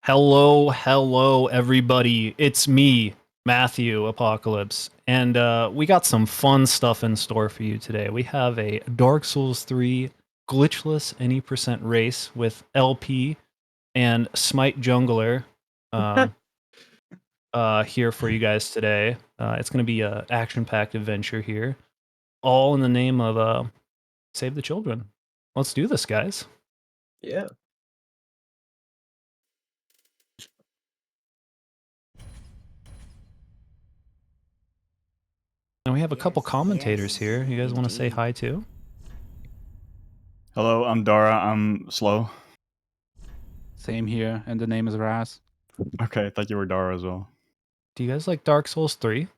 Hello, everybody. It's me, Matthew Apocalypse, and we got some fun stuff in store for you today. We have a Dark Souls 3 glitchless any percent race with LP and Smite Jungler here for you guys today. It's going to be a action-packed adventure here, all in the name of Save the Children. Let's do this, guys. Yeah. And we have a couple commentators here. You guys want to say hi too? Hello, I'm Dara. I'm slow. Same here, and the name is Raz. Okay, I thought you were Dara as well. Do you guys like Dark Souls 3?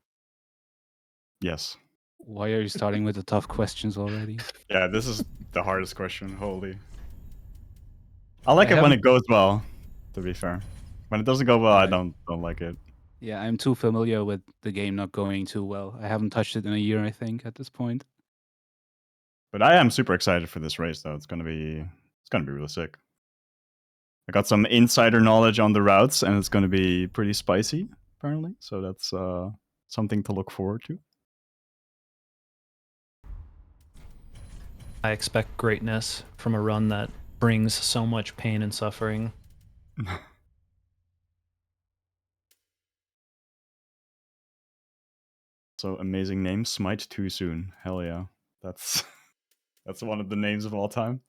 Yes. Why are you starting with the tough questions already? Yeah, this is the hardest question. Holy. I like it when it goes well, to be fair. When it doesn't go well, I don't like it. Yeah, I'm too familiar with the game not going too well. I haven't touched it in a year, I think, at this point. But I am super excited for this race, though. It's gonna be really sick. I got some insider knowledge on the routes, and it's gonna be pretty spicy, apparently. So that's something to look forward to. I expect greatness from a run that brings so much pain and suffering. So amazing name, Smite Too Soon. Hell yeah. That's that's one of the names of all time.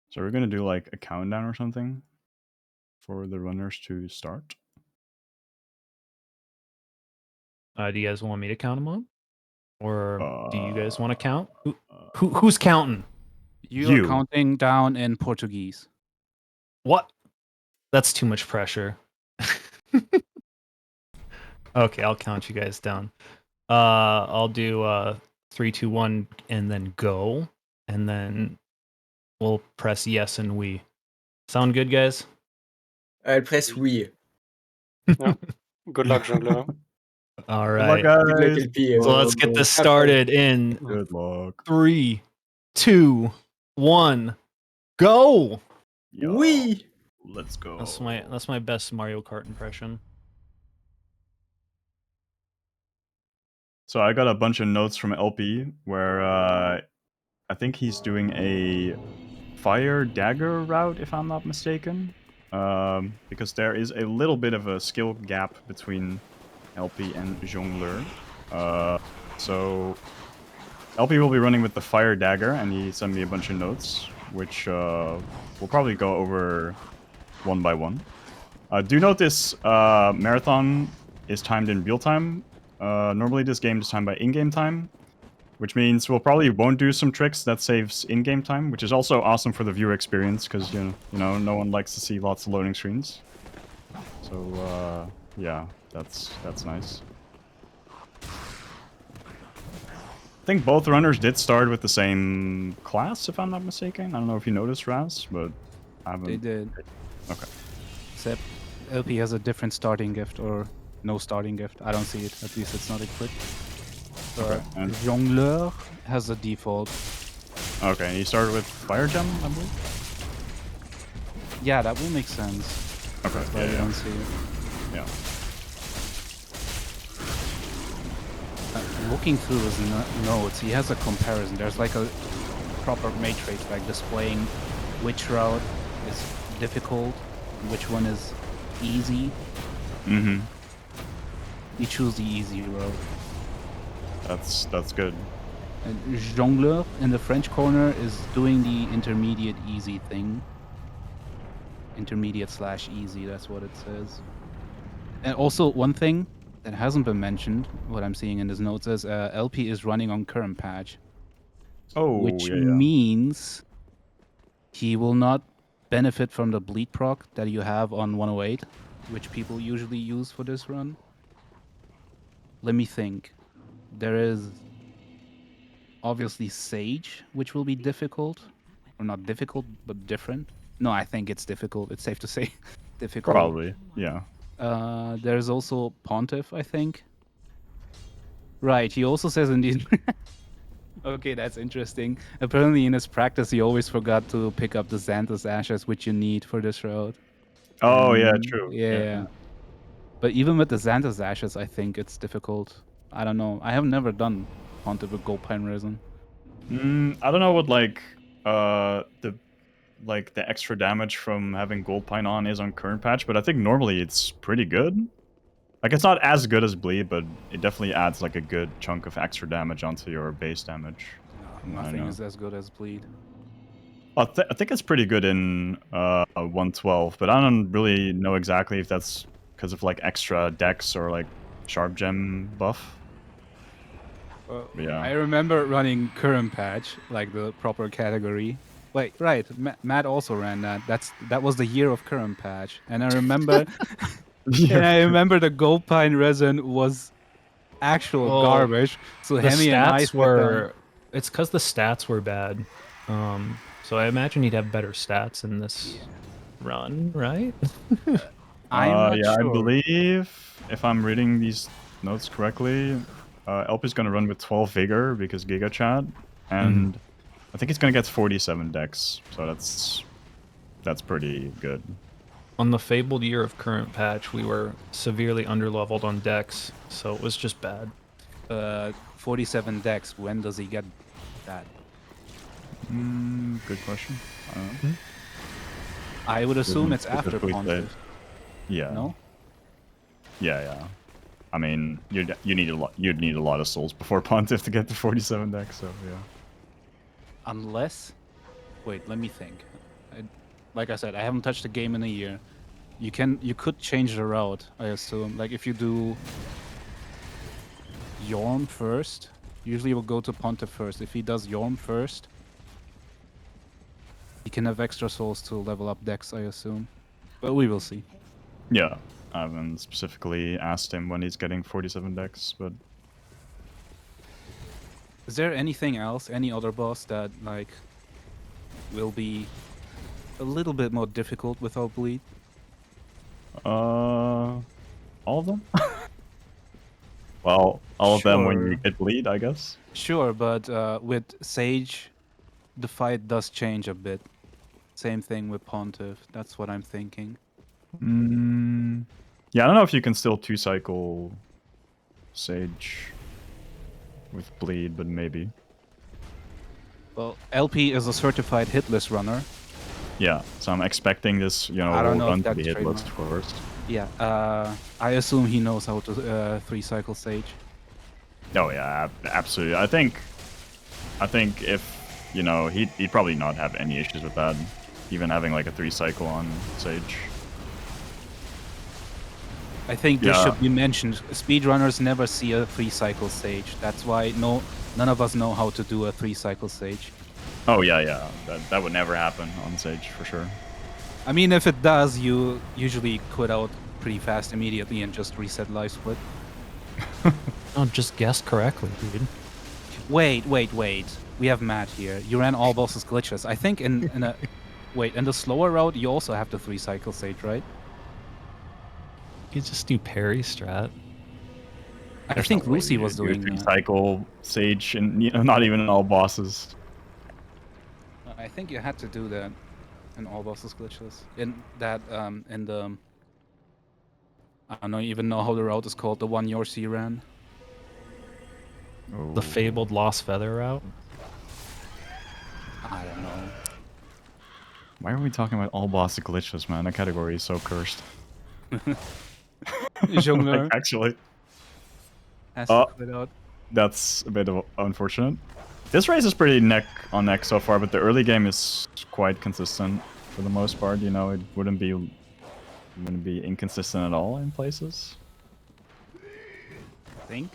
So we're gonna do like a countdown or something for the runners to start. Do you guys want me to count them up, or do you guys want to count? Who's counting? You are counting down in Portuguese. What? That's too much pressure. Okay, I'll count you guys down. I'll do 3, 2, 1, and then go, and then we'll press yes and we. Sound good, guys? I'll press we. Yeah. Good luck, Jongleur. All right. Good luck, guys. So let's get this started in Good luck. 3, 2, 1, go! We. Let's go. That's my best Mario Kart impression. So I got a bunch of notes from LP where I think he's doing a fire dagger route, if I'm not mistaken. Because there is a little bit of a skill gap between LP and Jongleur. So LP will be running with the fire dagger, and he sent me a bunch of notes, which we'll probably go over one by one. Do note this marathon is timed in real time. Normally this game is timed by in-game time, which means we'll probably won't do some tricks that saves in-game time, which is also awesome for the viewer experience, because you know no one likes to see lots of loading screens. So yeah, that's nice. I think both runners did start with the same class, if I'm not mistaken. I don't know if you noticed, Raz, but I haven't. They did. Okay. Except LP has a different starting gift, or no starting gift. I don't see it. At least it's not equipped. Okay. And Jongleur has a default. okay, and he started with Fire Gem, I believe? Yeah, that will make sense. Okay, That's why we don't see it. Yeah. Looking through his notes, he has a comparison. There's like a proper matrix, like displaying which route is difficult, which one is easy. Mm-hmm. You choose the easy route. That's good. And Jongleur in the French corner is doing the intermediate easy thing. Intermediate/easy, that's what it says. And also one thing that hasn't been mentioned, what I'm seeing in his notes is LP is running on current patch. Oh, which yeah. means he will not benefit from the bleed proc that you have on 108, which people usually use for this run. Let me think. There is obviously Sage, which will be difficult. Or not difficult, but different. No, I think it's difficult. It's safe to say difficult. Probably, yeah. There's also Pontiff, I think. Right, he also says in the Okay, that's interesting. Apparently, in his practice, he always forgot to pick up the Xanthus Ashes, which you need for this route. Oh, yeah, And true. Yeah. But even with the Xanthus Ashes, I think it's difficult. I don't know. I have never done Pontiff with Gold Pine Resin. I don't know what the extra damage from having Gold Pine on is on current patch, but I think normally it's pretty good. Like, it's not as good as Bleed, but it definitely adds like a good chunk of extra damage onto your base damage. No, nothing is as good as Bleed. I think it's pretty good in 112, but I don't really know exactly if that's because of like extra dex or like sharp gem buff. Yeah. I remember running current patch, like the proper category. Wait, right. Matt also ran that. That was the year of current patch, and I remember, and I remember the Gold Pine Resin was actual Well, garbage. So The Hemi and I stats sat down. were. It's because the stats were bad. So I imagine he'd have better stats in this run, right? I'm not yeah, sure. I believe if I'm reading these notes correctly, Elp is gonna run with 12 vigor because Giga Chat, and I think he's gonna get 47 dex, so that's pretty good. On the fabled year of current patch, we were severely underleveled on dex, so it was just bad. 47 dex. When does he get that? Good question. I would assume Doesn't it's after specifically say. Pontiff. Yeah. No? Yeah. I mean, you'd need a lot of souls before Pontiff to get to 47 dex, so yeah. Unless, wait, let me think. Like I said, I haven't touched the game in a year. You could change the route, I assume. Like if you do Yorm first, usually we'll go to Pontiff first. If he does Yorm first, he can have extra souls to level up Dex, I assume. But we will see. Yeah, I haven't specifically asked him when he's getting 47 dex, but Is there anything else, any other boss that like will be a little bit more difficult without Bleed? all of them. Well, all of them when you Sure. get Bleed, I guess. Sure, but with Sage, the fight does change a bit. Same thing with Pontiff. That's what I'm thinking. Yeah, I don't know if you can still 2-cycle Sage with Bleed, but maybe. Well, LP is a certified hitless runner. Yeah, so I'm expecting this, I don't know if run to that's be hitless trademark. first. Yeah, I assume he knows how to 3-cycle Sage. Oh yeah, absolutely. I think if he'd probably not have any issues with that, even having like a 3-cycle on Sage. I think this Yeah. should be mentioned. Speedrunners never see a 3-cycle Sage. That's why none of us know how to do a 3-cycle Sage. Oh yeah. That would never happen on Sage for sure. I mean, if it does, you usually quit out pretty fast immediately and just reset life split. Oh, just guessed correctly, dude. Wait. We have Matt here. You ran all bosses glitches. I think in the slower route, you also have the 3-cycle Sage, right? You just do parry strat. I think Lucy was doing that. 3-cycle Sage, and not even in all bosses. I think you had to do that in all bosses glitches. In that, in the... I don't even know how the route is called, the one Yorsi ran. The fabled Lost Feather route. I don't know. Why are we talking about all boss glitches, man? That category is so cursed. Jongleur Like, actually, has to quit out. that's a bit unfortunate. This race is pretty neck on neck so far, but the early game is quite consistent for the most part. It wouldn't be inconsistent at all in places. Think?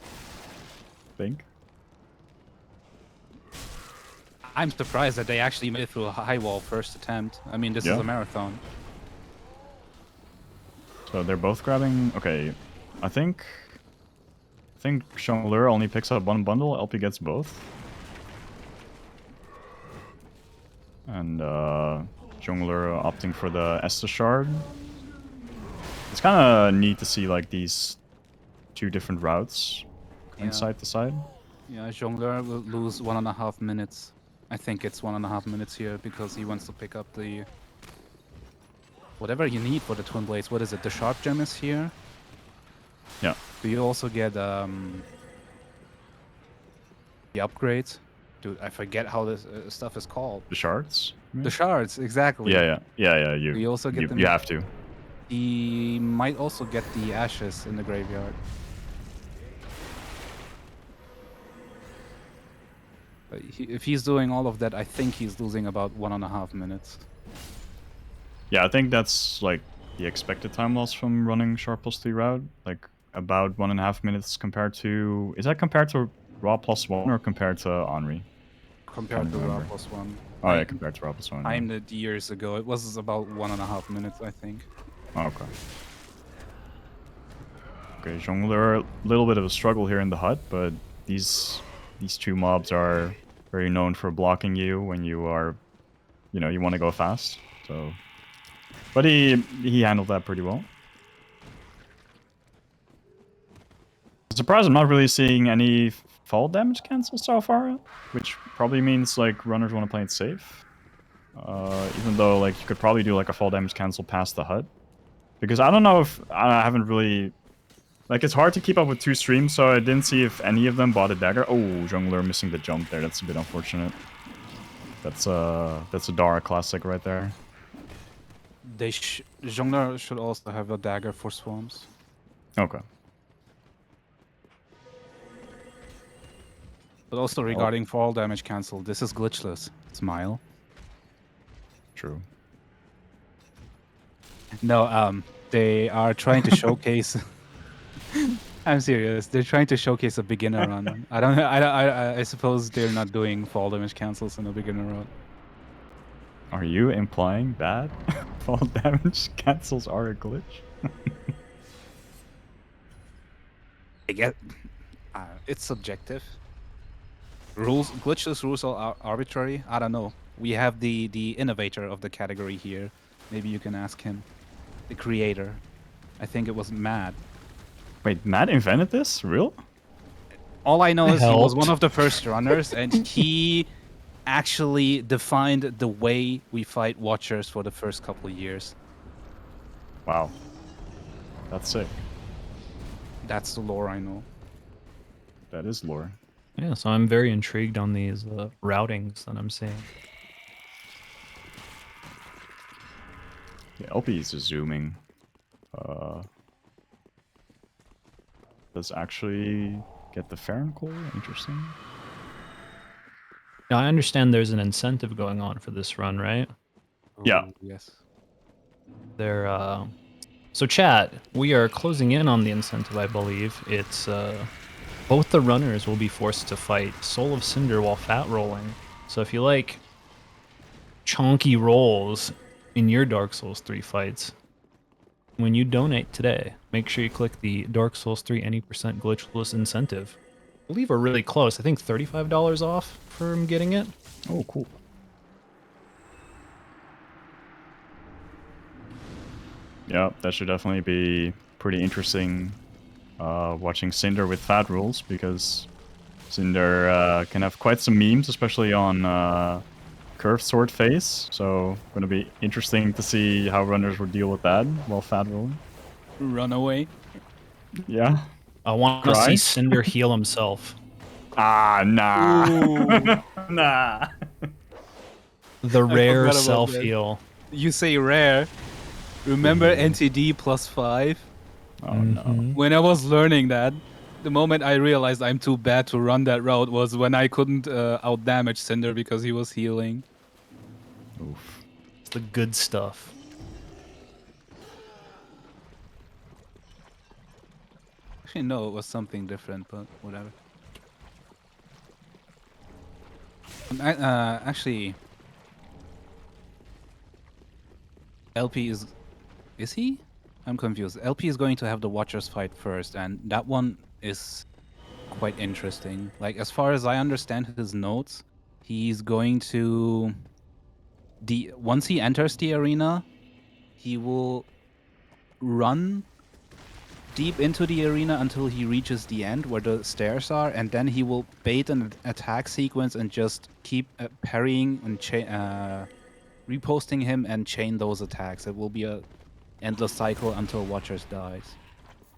I'm surprised that they actually made it through a high wall first attempt. I mean, this is Yeah. a marathon. So they're both grabbing. Okay, I think Jongleur only picks up one bundle. LP gets both, and Jongleur opting for the Estus shard. It's kind of neat to see like these two different routes Yeah. side to side. Yeah, Jongleur will lose 1.5 minutes. I think it's 1.5 minutes here because he wants to pick up the whatever you need for the twin blades. What is it? The sharp gem is here. Yeah. Do you also get the upgrades? Dude, I forget how this stuff is called. The shards? The shards, exactly. Yeah. Do you also get them? You have to. He might also get the ashes in the graveyard. But if he's doing all of that, I think he's losing about 1.5 minutes. Yeah, I think that's like the expected time loss from running sharp +3 route. Like about 1.5 minutes compared to. Is that compared to raw +1 or compared to Henri? Compared to remember. raw +1. Oh yeah, compared to raw +1. Yeah. Timed it years ago. It was about 1.5 minutes, I think. Okay. Okay, Jongleur, a little bit of a struggle here in the hut, but these two mobs are very known for blocking you when you are, you want to go fast. So, but he handled that pretty well. I'm surprised I'm not really seeing any fall damage cancel so far, which probably means like runners want to play it safe. Even though like you could probably do like a fall damage cancel past the hut, because I don't know if I haven't really. Like, it's hard to keep up with 2 streams, so I didn't see if any of them bought a dagger. Oh, Jongleur missing the jump there. That's a bit unfortunate. That's a Dara classic right there. Jongleur should also have a dagger for swarms. Okay. But also regarding fall damage cancel, this is glitchless. Smile. True. No, they are trying to showcase. I'm serious. They're trying to showcase a beginner run. I suppose they're not doing fall damage cancels in a beginner run. Are you implying that fall damage cancels are a glitch? I get. It's subjective. Glitchless rules are arbitrary. I don't know. We have the innovator of the category here. Maybe you can ask him. The creator. I think it was Matt. Wait, Matt invented this? Real? All I know is he was one of the first runners, and he actually defined the way we fight Watchers for the first couple of years. Wow. That's sick. That's the lore I know. That is lore. Yeah, so I'm very intrigued on these routings that I'm seeing. Yeah, LP is just zooming. Does actually get the Farron core? Interesting. Now, I understand there's an incentive going on for this run, right? Yeah. Yes. So chat, we are closing in on the incentive, I believe. It's both the runners will be forced to fight Soul of Cinder while fat rolling. So if you like chonky rolls in your Dark Souls 3 fights, when you donate today, make sure you click the Dark Souls 3 any percent glitchless incentive. I believe we're really close. I think $35 off from getting it. Oh, cool. Yeah, that should definitely be pretty interesting watching Cinder with fat rules, because Cinder can have quite some memes, especially on curved sword face. So gonna be interesting to see how runners will deal with that while fat rolling. Runaway. Yeah. I want to see Cinder heal himself. Ah, nah. Nah. The rare forgot about self-heal. You say rare. Remember NTD +5? Oh, no. When I was learning that, the moment I realized I'm too bad to run that route was when I couldn't outdamage Cinder because he was healing. Oof. It's the good stuff. Actually, no, it was something different, but whatever. Actually, LP is he? I'm confused. LP is going to have the Watchers fight first, and that one is quite interesting. Like, as far as I understand his notes, he's going to once he enters the arena, he will run deep into the arena until he reaches the end where the stairs are, and then he will bait an attack sequence and just keep parrying and reposting him and chain those attacks. It will be a endless cycle until Watchers dies.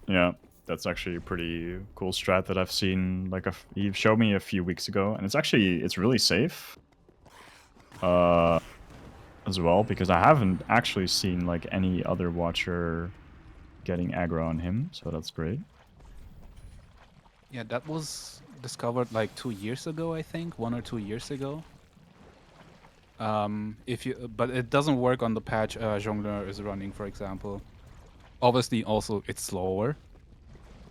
Yeah, that's actually a pretty cool strat that I've seen. Like he showed me a few weeks ago, and it's really safe. As well, because I haven't actually seen like any other Watcher getting aggro on him, so that's great. Yeah, that was discovered like 2 years ago, I think, 1 or 2 years ago. But it doesn't work on the patch Jongleur is running, for example. Obviously, also it's slower.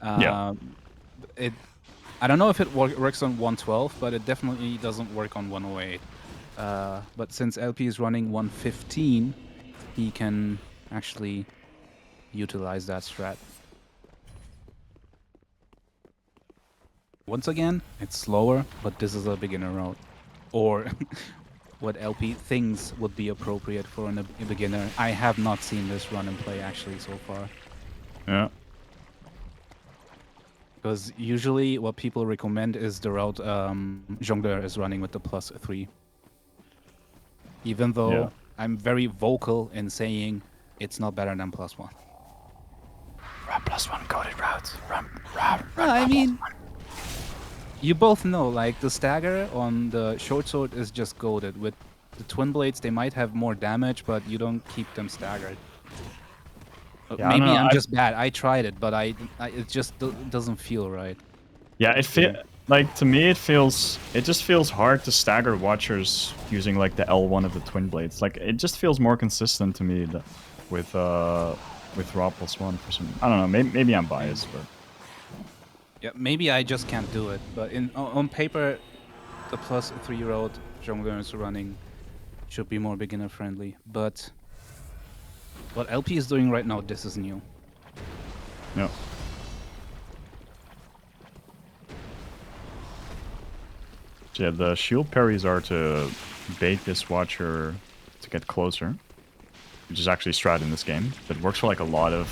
Yeah. I don't know if it works on 112, but it definitely doesn't work on 108. But since LP is running 115, he can actually utilize that strat. Once again, it's slower, but this is a beginner route. Or what LP thinks would be appropriate for a beginner. I have not seen this run and play actually so far. Yeah. Because usually what people recommend is the route Jongleur is running with the +3. Even though I'm very vocal in saying it's not better than +1. Run +1 coded routes. Run I mean, you both know, like, the stagger on the short sword is just goated. With the twin blades, they might have more damage, but you don't keep them staggered. Yeah, Maybe I'm just bad. I tried it, but it just doesn't feel right. Yeah, like to me it just feels hard to stagger Watchers using like the L1 of the twin blades. Like it just feels more consistent to me with Raw +1 for some. I don't know. Maybe I'm biased, but yeah, maybe I just can't do it. But on paper, the +3 road Jongleur is running should be more beginner friendly. But what LP is doing right now, this is new. yeah. So yeah, the shield parries are to bait this Watcher to get closer, which is actually strat in this game. But it works for like a lot of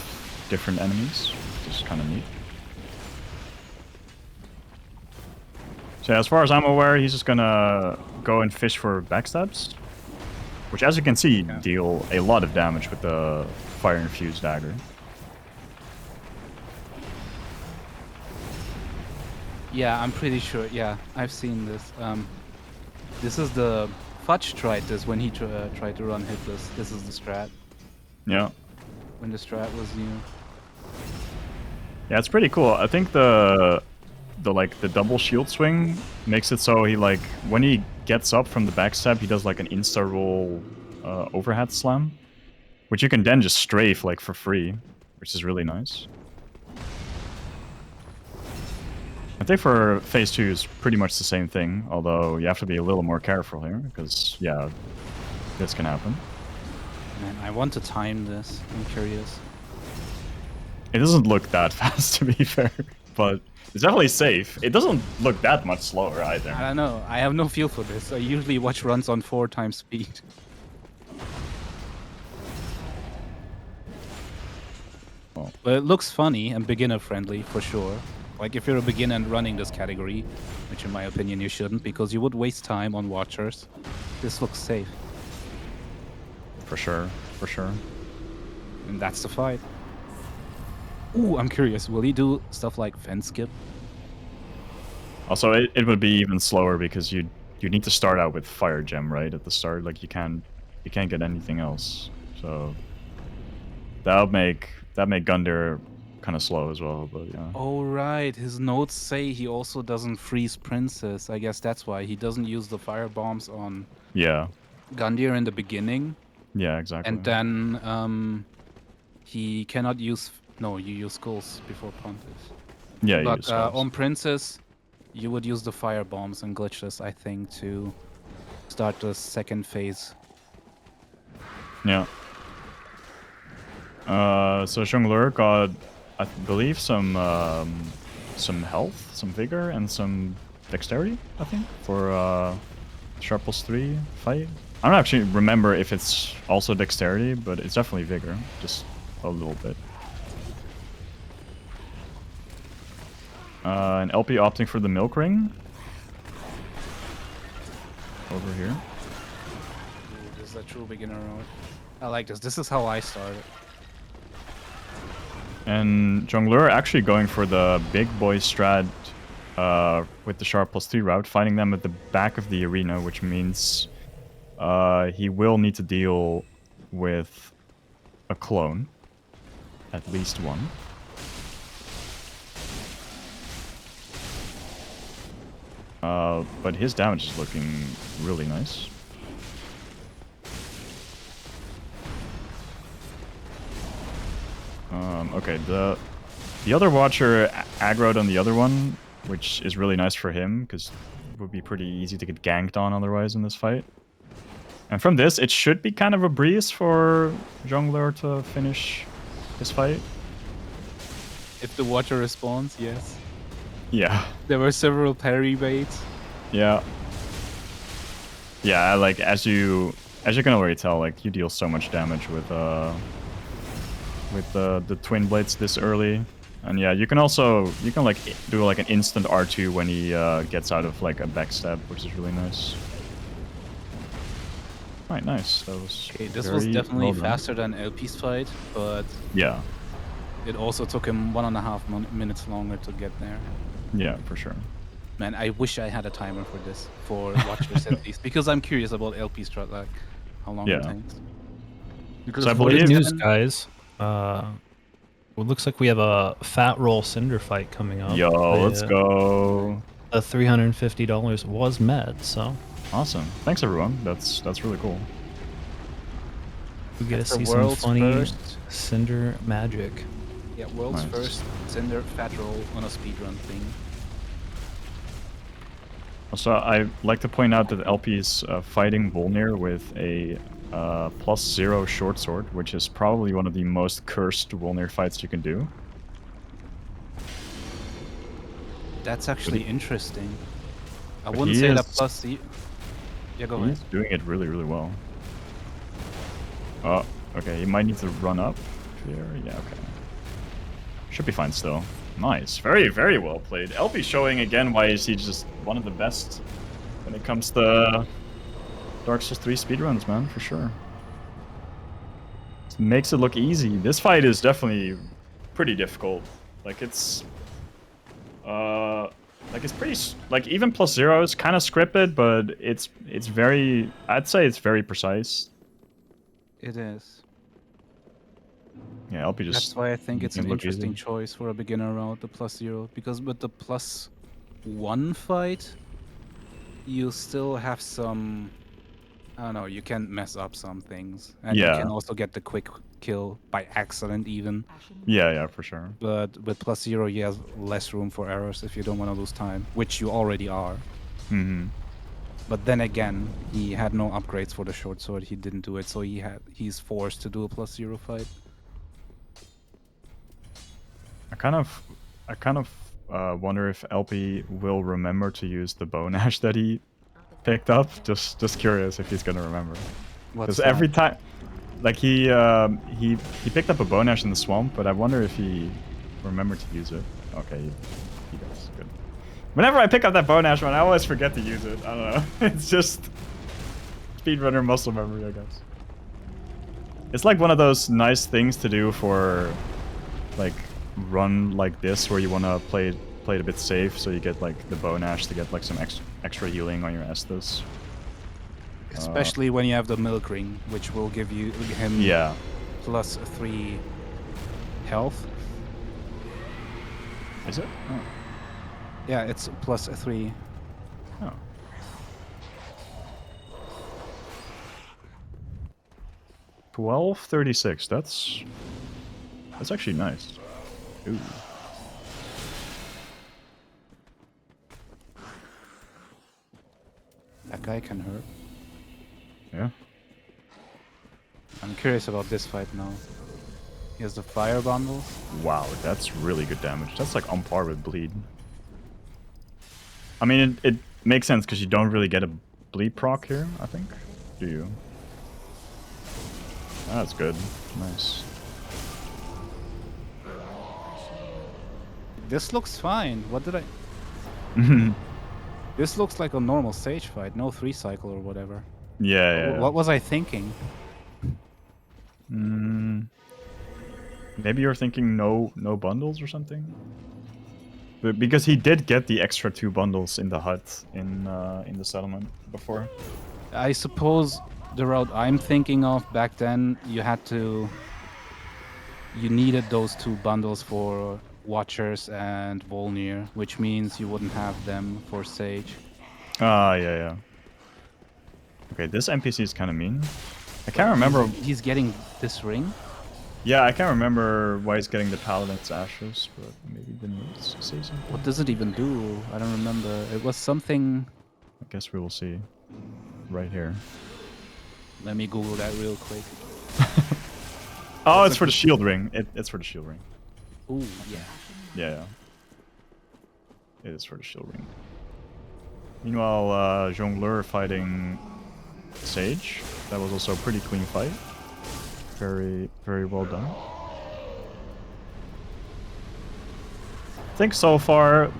different enemies, which is kind of neat. So yeah, as far as I'm aware, he's just gonna go and fish for backstabs, which, as you can see, deal a lot of damage with the fire-infused dagger. Yeah, I'm pretty sure. Yeah, I've seen this. This is the Fudge tried this when he tried to run hitless. This is the strat. Yeah. When the strat was new. Yeah, it's pretty cool. I think the double shield swing makes it so he like when he gets up from the backstab, he does like an insta roll overhead slam, which you can then just strafe like for free, which is really nice. I think for phase 2 is pretty much the same thing, although you have to be a little more careful here, because, yeah, this can happen. Man, I want to time this. I'm curious. It doesn't look that fast, to be fair, but it's definitely safe. It doesn't look that much slower, either. I don't know. I have no feel for this. I usually watch runs on 4 times speed. Oh. But it looks funny and beginner-friendly, for sure. Like, if you're a beginner and running this category, which in my opinion you shouldn't, because you would waste time on Watchers, this looks safe. For sure, for sure. And that's the fight. Ooh, I'm curious. Will he do stuff like fence skip? Also, it would be even slower because you need to start out with Fire Gem, right? At the start, like you can't get anything else. So that make Gunder kind of slow as well, but yeah. Oh right, his notes say he also doesn't freeze Princess. I guess that's why he doesn't use the fire bombs on Gundyr in the beginning. Yeah, exactly. And then he cannot use you use skulls before Pontiff. Yeah, you but use skulls. on Princess you would use the fire bombs and Glitchless, I think, to start the second phase. Yeah. So Jongleur got, I believe, some health, some vigor, and some dexterity, I think, for sharp +3 fight. I don't actually remember if it's also dexterity, but it's definitely vigor, just a little bit. And LP opting for the milk ring. Over here. Ooh, this is a true beginner road. I like this. This is how I started. And Jongleur actually going for the big boy strat with the sharp +3 route, finding them at the back of the arena, which means he will need to deal with a clone. At least one. But his damage is looking really nice. Okay, the other Watcher aggroed on the other one, which is really nice for him, because it would be pretty easy to get ganked on otherwise in this fight. And from this, it should be kind of a breeze for Jongleur to finish his fight. If the Watcher responds, yes. Yeah. There were several parry baits. Yeah. Yeah, like as you can already tell, like you deal so much damage with the twin blades this early. And yeah, you can like do like an instant R2 when he gets out of like a backstab, which is really nice. Alright, nice. That was Okay, this was definitely well done. faster than LP's fight, but Yeah. it also took him 1.5 minutes longer to get there. Yeah, for sure. Man, I wish I had a timer for this, for Watchers at least, because I'm curious about LP strat, like how long it Yeah. takes. Because So I What believe- is news, guys? It looks like we have a fat roll cinder fight coming up. Yo, let's go. The $350 was met, so Awesome. Thanks everyone. That's really cool. we get to That's the see some world's funny first- cinder magic. Yeah, world's Nice. first Cinder fat roll on a speedrun thing. Also, I'd like to point out that LP is fighting Volnir with a +0 short sword, which is probably one of the most cursed Volnir fights you can do. That's actually interesting. I But wouldn't he say that is- plus the... Yeah, go ahead. He's doing it really, really well. Oh, okay, he might need to run up here. Yeah, okay. Should be fine still. Nice. Very, very well played. LP showing again why is he just one of the best when it comes to Dark Souls 3 speedruns, man, for sure. It makes it look easy. This fight is definitely pretty difficult. Like it's pretty like even +0 is kind of scripted, but it's very, I'd say it's very precise. It is. Yeah, LP just That's why I think it's making an it look interesting easy. choice for a beginner route, the +0. Because with the +1 fight, you still have some... I don't know, you can mess up some things. And you Yeah. can also get the quick kill by accident even. Yeah, for sure. But with +0, you have less room for errors if you don't want to lose time, which you already are. Mm-hmm. But then again, he had no upgrades for the short sword. He didn't do it, so he's forced to do a +0 fight. I kind of wonder if LP will remember to use the bone ash that he picked up. Just curious if he's gonna remember. What's Because every time, like he picked up a bone ash in the swamp, but I wonder if he remembered to use it. Okay, he does. Good. Whenever I pick up that bone ash one, I always forget to use it. I don't know. It's just speedrunner muscle memory, I guess. It's like one of those nice things to do for, like, run like this where you want to play it a bit safe, so you get like the bone ash to get like some extra healing on your Estus. Especially when you have the milk ring, which will give him Yeah. +3 health. Is it? Oh. Yeah, it's +3. Oh. $12.36. That's actually nice. Ooh. That guy can hurt. Yeah. I'm curious about this fight now. He has the fire bundles. Wow, that's really good damage. That's like on par with bleed. I mean, it makes sense because you don't really get a bleed proc here, I think. Do you? That's good. Nice. this looks fine. What did I... This looks like a normal stage fight, no 3-cycle or whatever. Yeah. What was I thinking? Maybe you're thinking no bundles or something? But because he did get the extra 2 bundles in the hut in the settlement before. I suppose the route I'm thinking of back then, you needed those 2 bundles for Watchers and Volnir, which means you wouldn't have them for Sage. Ah, yeah. Okay, this NPC is kind of mean. I can't remember. He's getting this ring. Yeah, I can't remember why he's getting the Paladin's Ashes, but maybe the notes say something. What does it even do? I don't remember. It was something... I guess we will see right here. Let me Google that real quick. Oh, it's for the shield ring. It's for the shield ring. Ooh, yeah. Yeah. It is for the shield ring. Meanwhile, Jongleur fighting Sage. That was also a pretty clean fight. Very, very well done. I think so far,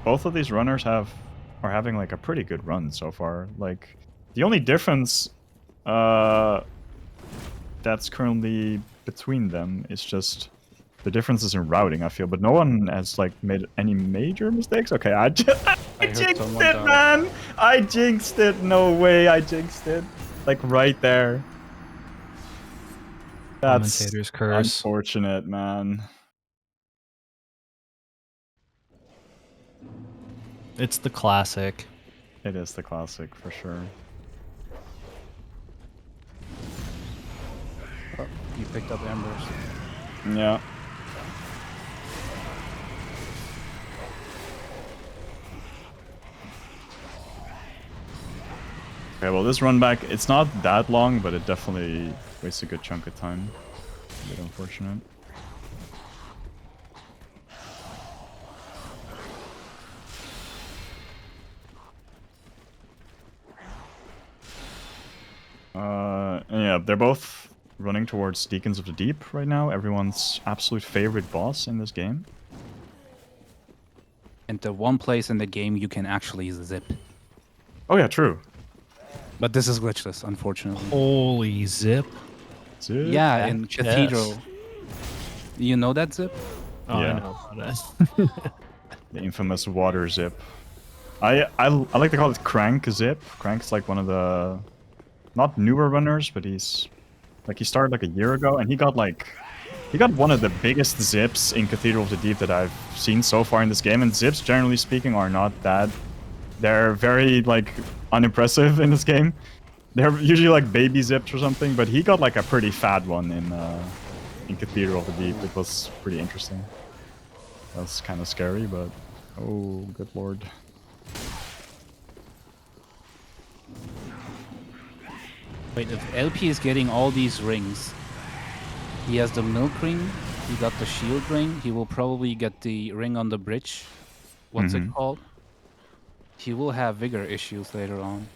both of these runners are having like a pretty good run so far. Like, the only difference that's currently between them is just the differences in routing, I feel. But no one has like made any major mistakes. Okay, I jinxed it, man! I jinxed it! No way, I jinxed it. Like right there. That's Commentator's curse. unfortunate, man. It's the classic. It is the classic for sure. Oh, you picked up Embers. Yeah. Okay, well this run back, it's not that long, but it definitely wastes a good chunk of time. A bit unfortunate. Yeah, they're both running towards Deacons of the Deep right now. Everyone's absolute favorite boss in this game. And the one place in the game you can actually zip. Oh yeah, true. But this is glitchless, unfortunately. Holy zip. Zip. Yeah, in Yes. Cathedral. You know that zip? Oh, Yeah. I know about that. The infamous water zip. I like to call it Crank Zip. Crank's like one of the not newer runners, but he started like a year ago, and he got one of the biggest zips in Cathedral of the Deep that I've seen so far in this game. And zips, generally speaking, are not that. They're very like unimpressive in this game. They're usually like baby zips or something, but he got like a pretty fat one in Cathedral of the Deep. It was pretty interesting. That's kind of scary, but oh, good lord. Wait, if LP is getting all these rings, he has the milk ring, he got the shield ring, he will probably get the ring on the bridge. What's it called? He will have vigor issues later on.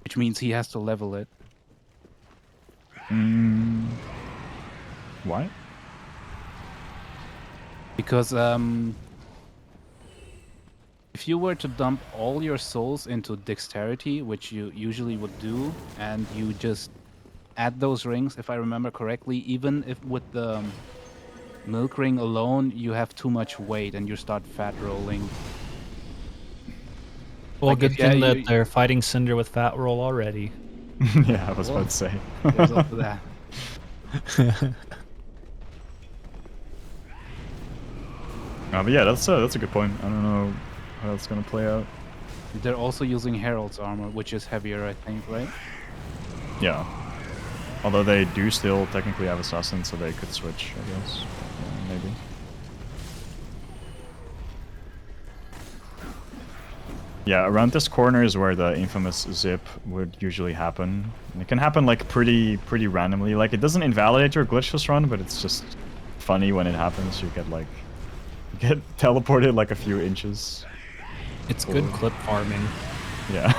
Which means he has to level it. Why? Because if you were to dump all your souls into dexterity, which you usually would do, and you just add those rings, if I remember correctly, even if with the milk ring alone, you have too much weight and you start fat rolling. Well, Like, good yeah, thing that you- they're fighting Cinder with Fat Roll already. Yeah, I was about to say. There's also that. But yeah, that's a good point. I don't know how that's gonna play out. They're also using Herald's armor, which is heavier, I think, right? Yeah. Although they do still technically have Assassin, so they could switch, I guess. Yeah, maybe. Yeah, around this corner is where the infamous zip would usually happen. And it can happen like pretty randomly. Like it doesn't invalidate your glitchless run, but it's just funny when it happens. You get teleported like a few inches. It's good clip farming. Yeah.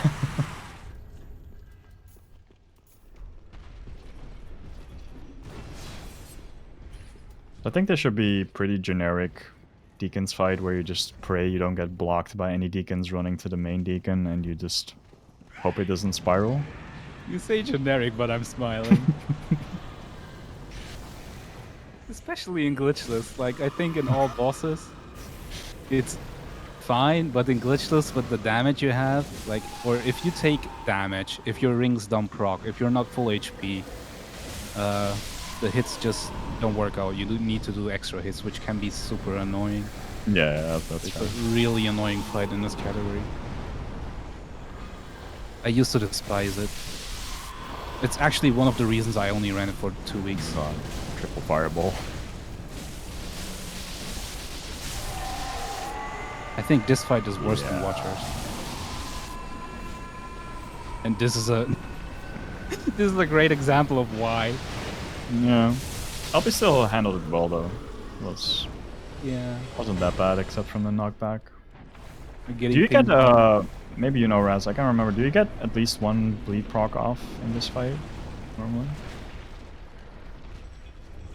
I think there should be pretty generic deacons fight where you just pray you don't get blocked by any deacons running to the main deacon and you just hope it doesn't spiral. You say generic, but I'm smiling. Especially in Glitchless. Like, I think in all bosses, it's fine, but in Glitchless, with the damage you have, like, or if you take damage, if your rings don't proc, if you're not full HP, the hits just don't work out. You do need to do extra hits, which can be super annoying. Yeah, that's It's fair. a really annoying fight in this category. I used to despise it. It's actually one of the reasons I only ran it for 2 weeks. Triple fireball. I think this fight is worse than Yeah. Watchers. And this is a this is a great example of why. Yeah. Elpy still handled it well though. Yeah. Wasn't that bad except from the knockback. We're Do getting you get pinged. maybe you know Raz, I can't remember, do you get at least one bleed proc off in this fight normally?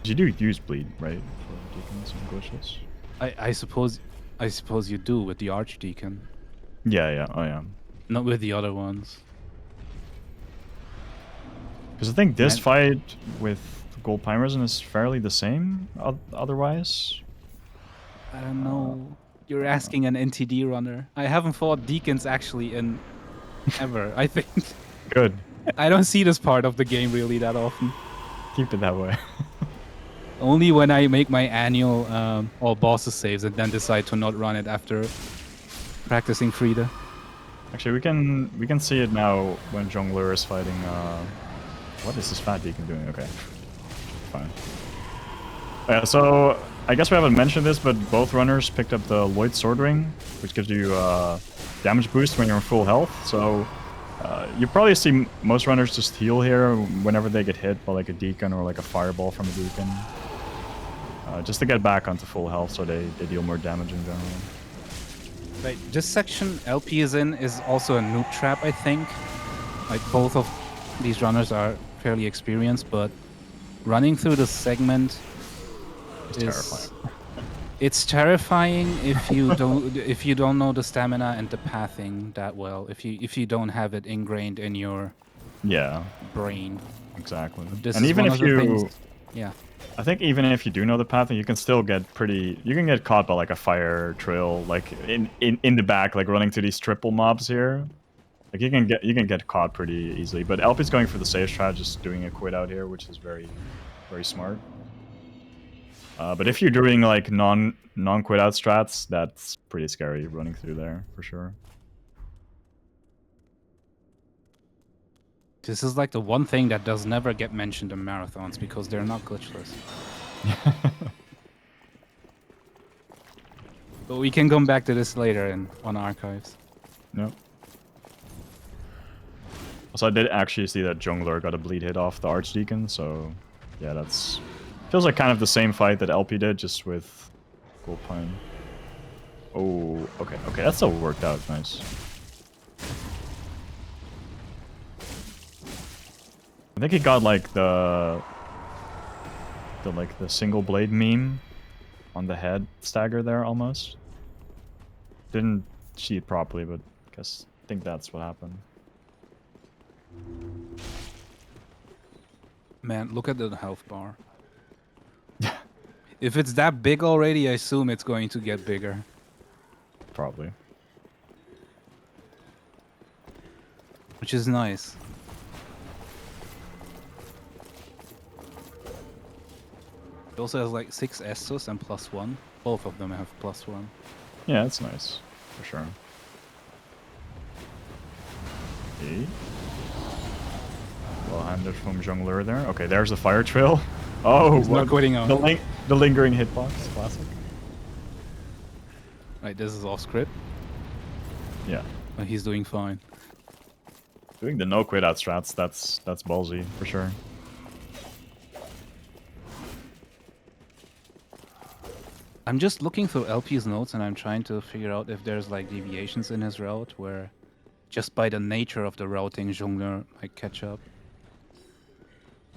You do use bleed, right? For deacons and glitches? I suppose you do with the Archdeacon, Yeah, oh yeah. not with the other ones. Because I think this Man. fight with Gold Primerism is fairly the same otherwise. I don't know. You're asking an NTD runner. I haven't fought deacons actually in ever. I think Good. I don't see this part of the game really that often. Keep it that way. Only when I make my annual all bosses saves and then decide to not run it after practicing Frida. Actually, we can see it now when Jongleur is fighting. What is this fat deacon doing? Okay, fine. Yeah, so I guess we haven't mentioned this, but both runners picked up the Lloyd Sword Ring, which gives you damage boost when you're in full health. So you probably see most runners just heal here whenever they get hit by like a deacon or like a fireball from a deacon. Just to get back onto full health so they deal more damage in general. Right, this section LP is in is also a noob trap, I think. Like, both of these runners are fairly experienced, but running through the segment It's is terrifying. It's terrifying if you don't know the stamina and the pathing that well. If you don't have it ingrained in your Yeah, brain. exactly. This And is even one if of the you, things. Yeah. I think even if you do know the path, you can still get you can get caught by like a fire trail, like in the back, like running to these triple mobs here. Like you can get caught pretty easily. But Elpy's going for the safe strat, just doing a quit out here, which is very smart. But if you're doing like non quit out strats, that's pretty scary running through there for sure. This is like the one thing that does never get mentioned in marathons because they're not glitchless. But we can come back to this later on archives. Yep. Also, I did actually see that Jongleur got a bleed hit off the Archdeacon, so yeah, that's feels like kind of the same fight that LP did, just with Gold Pine. Oh, okay, that still worked out, nice. I think he got like the single blade meme on the head stagger there almost. Didn't see it properly, but I think that's what happened. Man, look at the health bar. If it's that big already, I assume it's going to get bigger. Probably. Which is nice. It also has like 6 Estus and +1. Both of them have +1. Yeah, that's nice, for sure. Okay. Well handed from Jongleur there. Okay, there's the fire trail. Oh, He's not quitting on. the lingering hitbox, classic. Right, this is off script. Yeah. But he's doing fine. Doing the no quit out strats, that's ballsy, for sure. I'm just looking through LP's notes and I'm trying to figure out if there's like deviations in his route where just by the nature of the routing, Jongleur might catch up.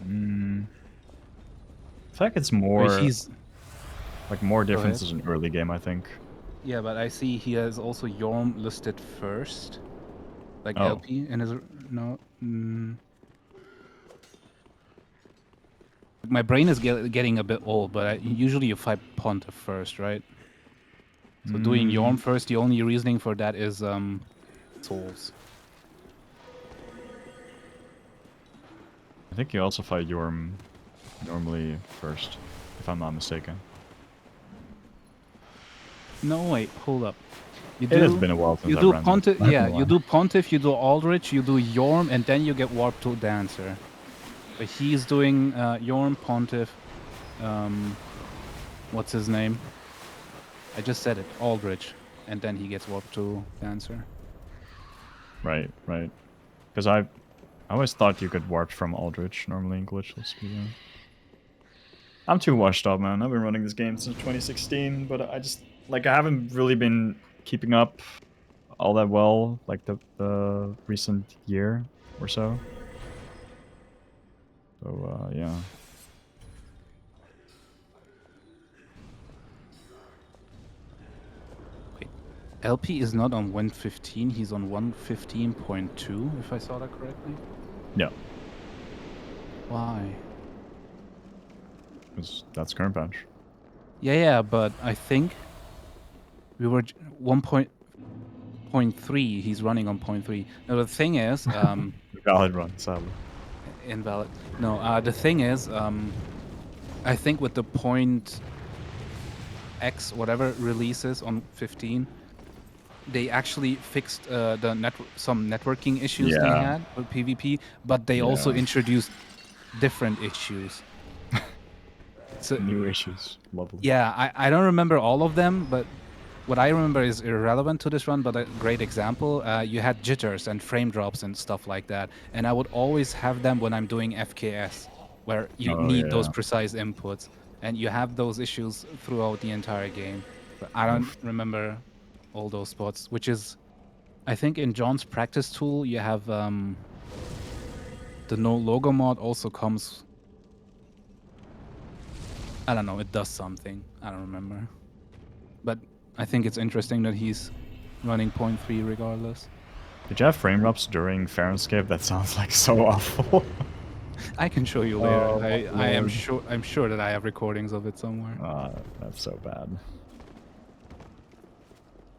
I feel like it's more... Like more Go ahead. differences in early game, I think. Yeah, but I see he has also Yorm listed first. Like Oh. LP in his... No. My brain is getting a bit old, but usually you fight Pontiff first, right? So doing Yorm first, the only reasoning for that is Souls. I think you also fight Yorm normally first, if I'm not mistaken. No, wait, hold up. You It has been a while since you I've do run Pontiff, this. yeah, you do Pontiff, you do Aldrich, you do Yorm, and then you get Warp to Dancer. But he's doing Yorm, Pontiff, what's his name? I just said it, Aldrich, and then he gets Warp to Dancer. Right. Because I always thought you could warp from Aldrich normally in Glitchless speedrun. I'm too washed up, man. I've been running this game since 2016, but I just I haven't really been keeping up all that well, like the recent year or so. So yeah. Wait, LP is not on 115, he's on 115.2, if I saw that correctly. Yeah. Why? Because that's current patch. Yeah, but I think we were 1.3. He's running on 0.3. Now the thing is, Valid run, sadly. invalid. No, the thing is, I think with the point X whatever releases on 15, they actually fixed some networking issues they Yeah. had with PvP, but they also Yeah. introduced different issues. So, New issues. Lovely. yeah, I don't remember all of them, but what I remember is irrelevant to this run, but a great example. You had jitters and frame drops and stuff like that, and I would always have them when I'm doing FKS, where you need those precise inputs, and you have those issues throughout the entire game. But I don't remember all those spots, which is, I think in John's practice tool, you have the no logo mod also comes. I don't know, it does something. I don't remember. But I think it's interesting that he's running 0.3 regardless. Did you have frame drops during Fairenscape? That sounds like so awful. I can show you later. Oh, I am sure that I have recordings of it somewhere. That's so bad.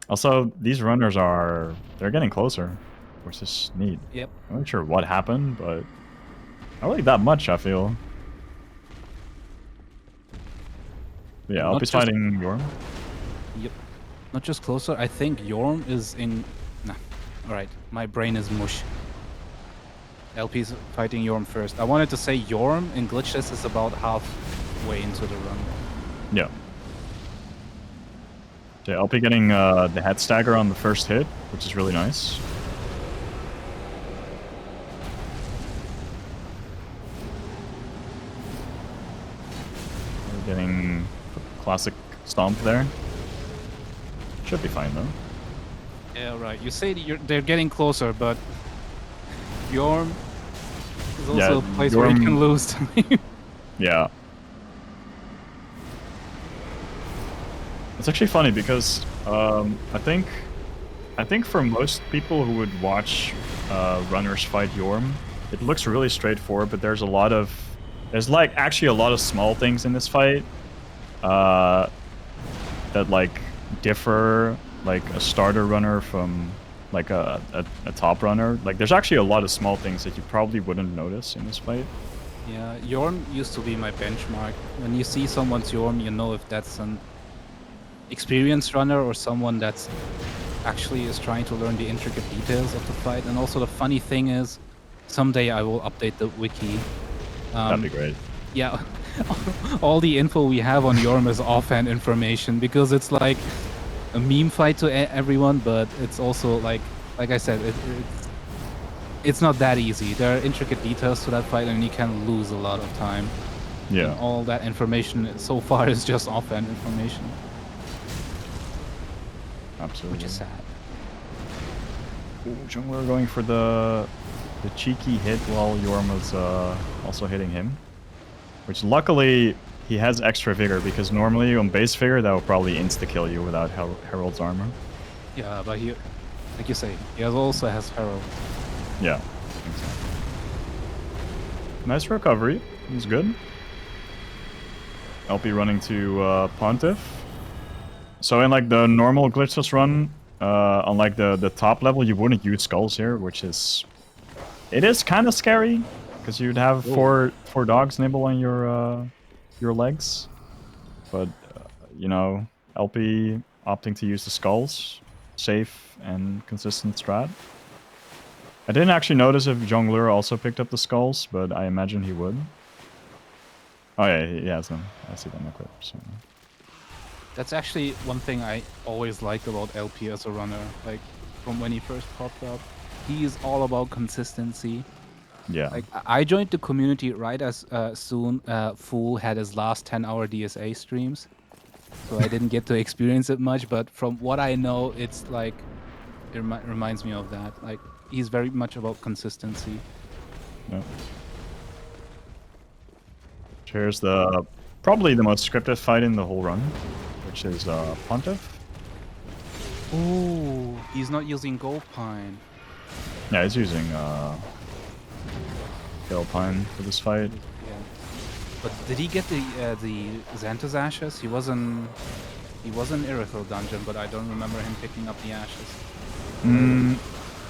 Also, these runners they're getting closer, which is neat. Yep. I'm not sure what happened, but I like that much, I feel. Yeah, I'll be fighting Yorm. Yep. Not just closer, I think Yorm is in... Nah, alright, my brain is mush. LP's fighting Yorm first. I wanted to say Yorm in Glitchless is about halfway into the run. Yeah. Yeah, LP getting the head stagger on the first hit, which is really nice. We're getting classic stomp there. Should be fine though. Yeah, right. You say they're getting closer, but Yorm is also a place where you can lose to me. Yeah. It's actually funny because I think for most people who would watch runners fight Yorm, it looks really straightforward, but there's actually a lot of small things in this fight that differ a starter runner from a top runner. There's actually a lot of small things that you probably wouldn't notice in this fight. Yeah, Yorm used to be my benchmark. When you see someone's Yorm, you know if that's an experienced runner or someone that's actually is trying to learn the intricate details of the fight. And also the funny thing is, someday I will update the wiki. That'd be great. Yeah, all the info we have on Yorm is offhand information because it's like a meme fight to everyone, but it's also like I said, it's not that easy. There are intricate details to that fight, and you can lose a lot of time. Yeah. And all that information so far is just offhand information. Absolutely. Which is sad. Ooh, Jongleur going for the cheeky hit while Yorm was also hitting him. Which luckily he has extra vigor, because normally on base vigor that will probably insta-kill you without Herald's armor. Yeah, but he, like you say, he also has Herald. Yeah. Exactly. Nice recovery. He's good. LP running to Pontiff. So in like the normal glitchless run, on like the top level, you wouldn't use skulls here, which is... It is kind of scary, because you'd have four dogs nibble on your legs. But, you know, LP opting to use the skulls. Safe and consistent strat. I didn't actually notice if Jongleur also picked up the skulls, but I imagine he would. Oh yeah, he has them. I see them equipped. So. That's actually one thing I always liked about LP as a runner. Like, from when he first popped up, he is all about consistency. Yeah. Like, I joined the community right as soon Fool had his last 10-hour DSA streams. So I didn't get to experience it much, but from what I know, it's like, it reminds me of that. Like, he's very much about consistency. Yeah. Here's the probably the most scripted fight in the whole run, which is Pontiff. Ooh, he's not using Gold Pine. Yeah, he's using Pine for this fight. Yeah. But did he get the Xanthus Ashes? He was in Irithyll dungeon, but I don't remember him picking up the ashes.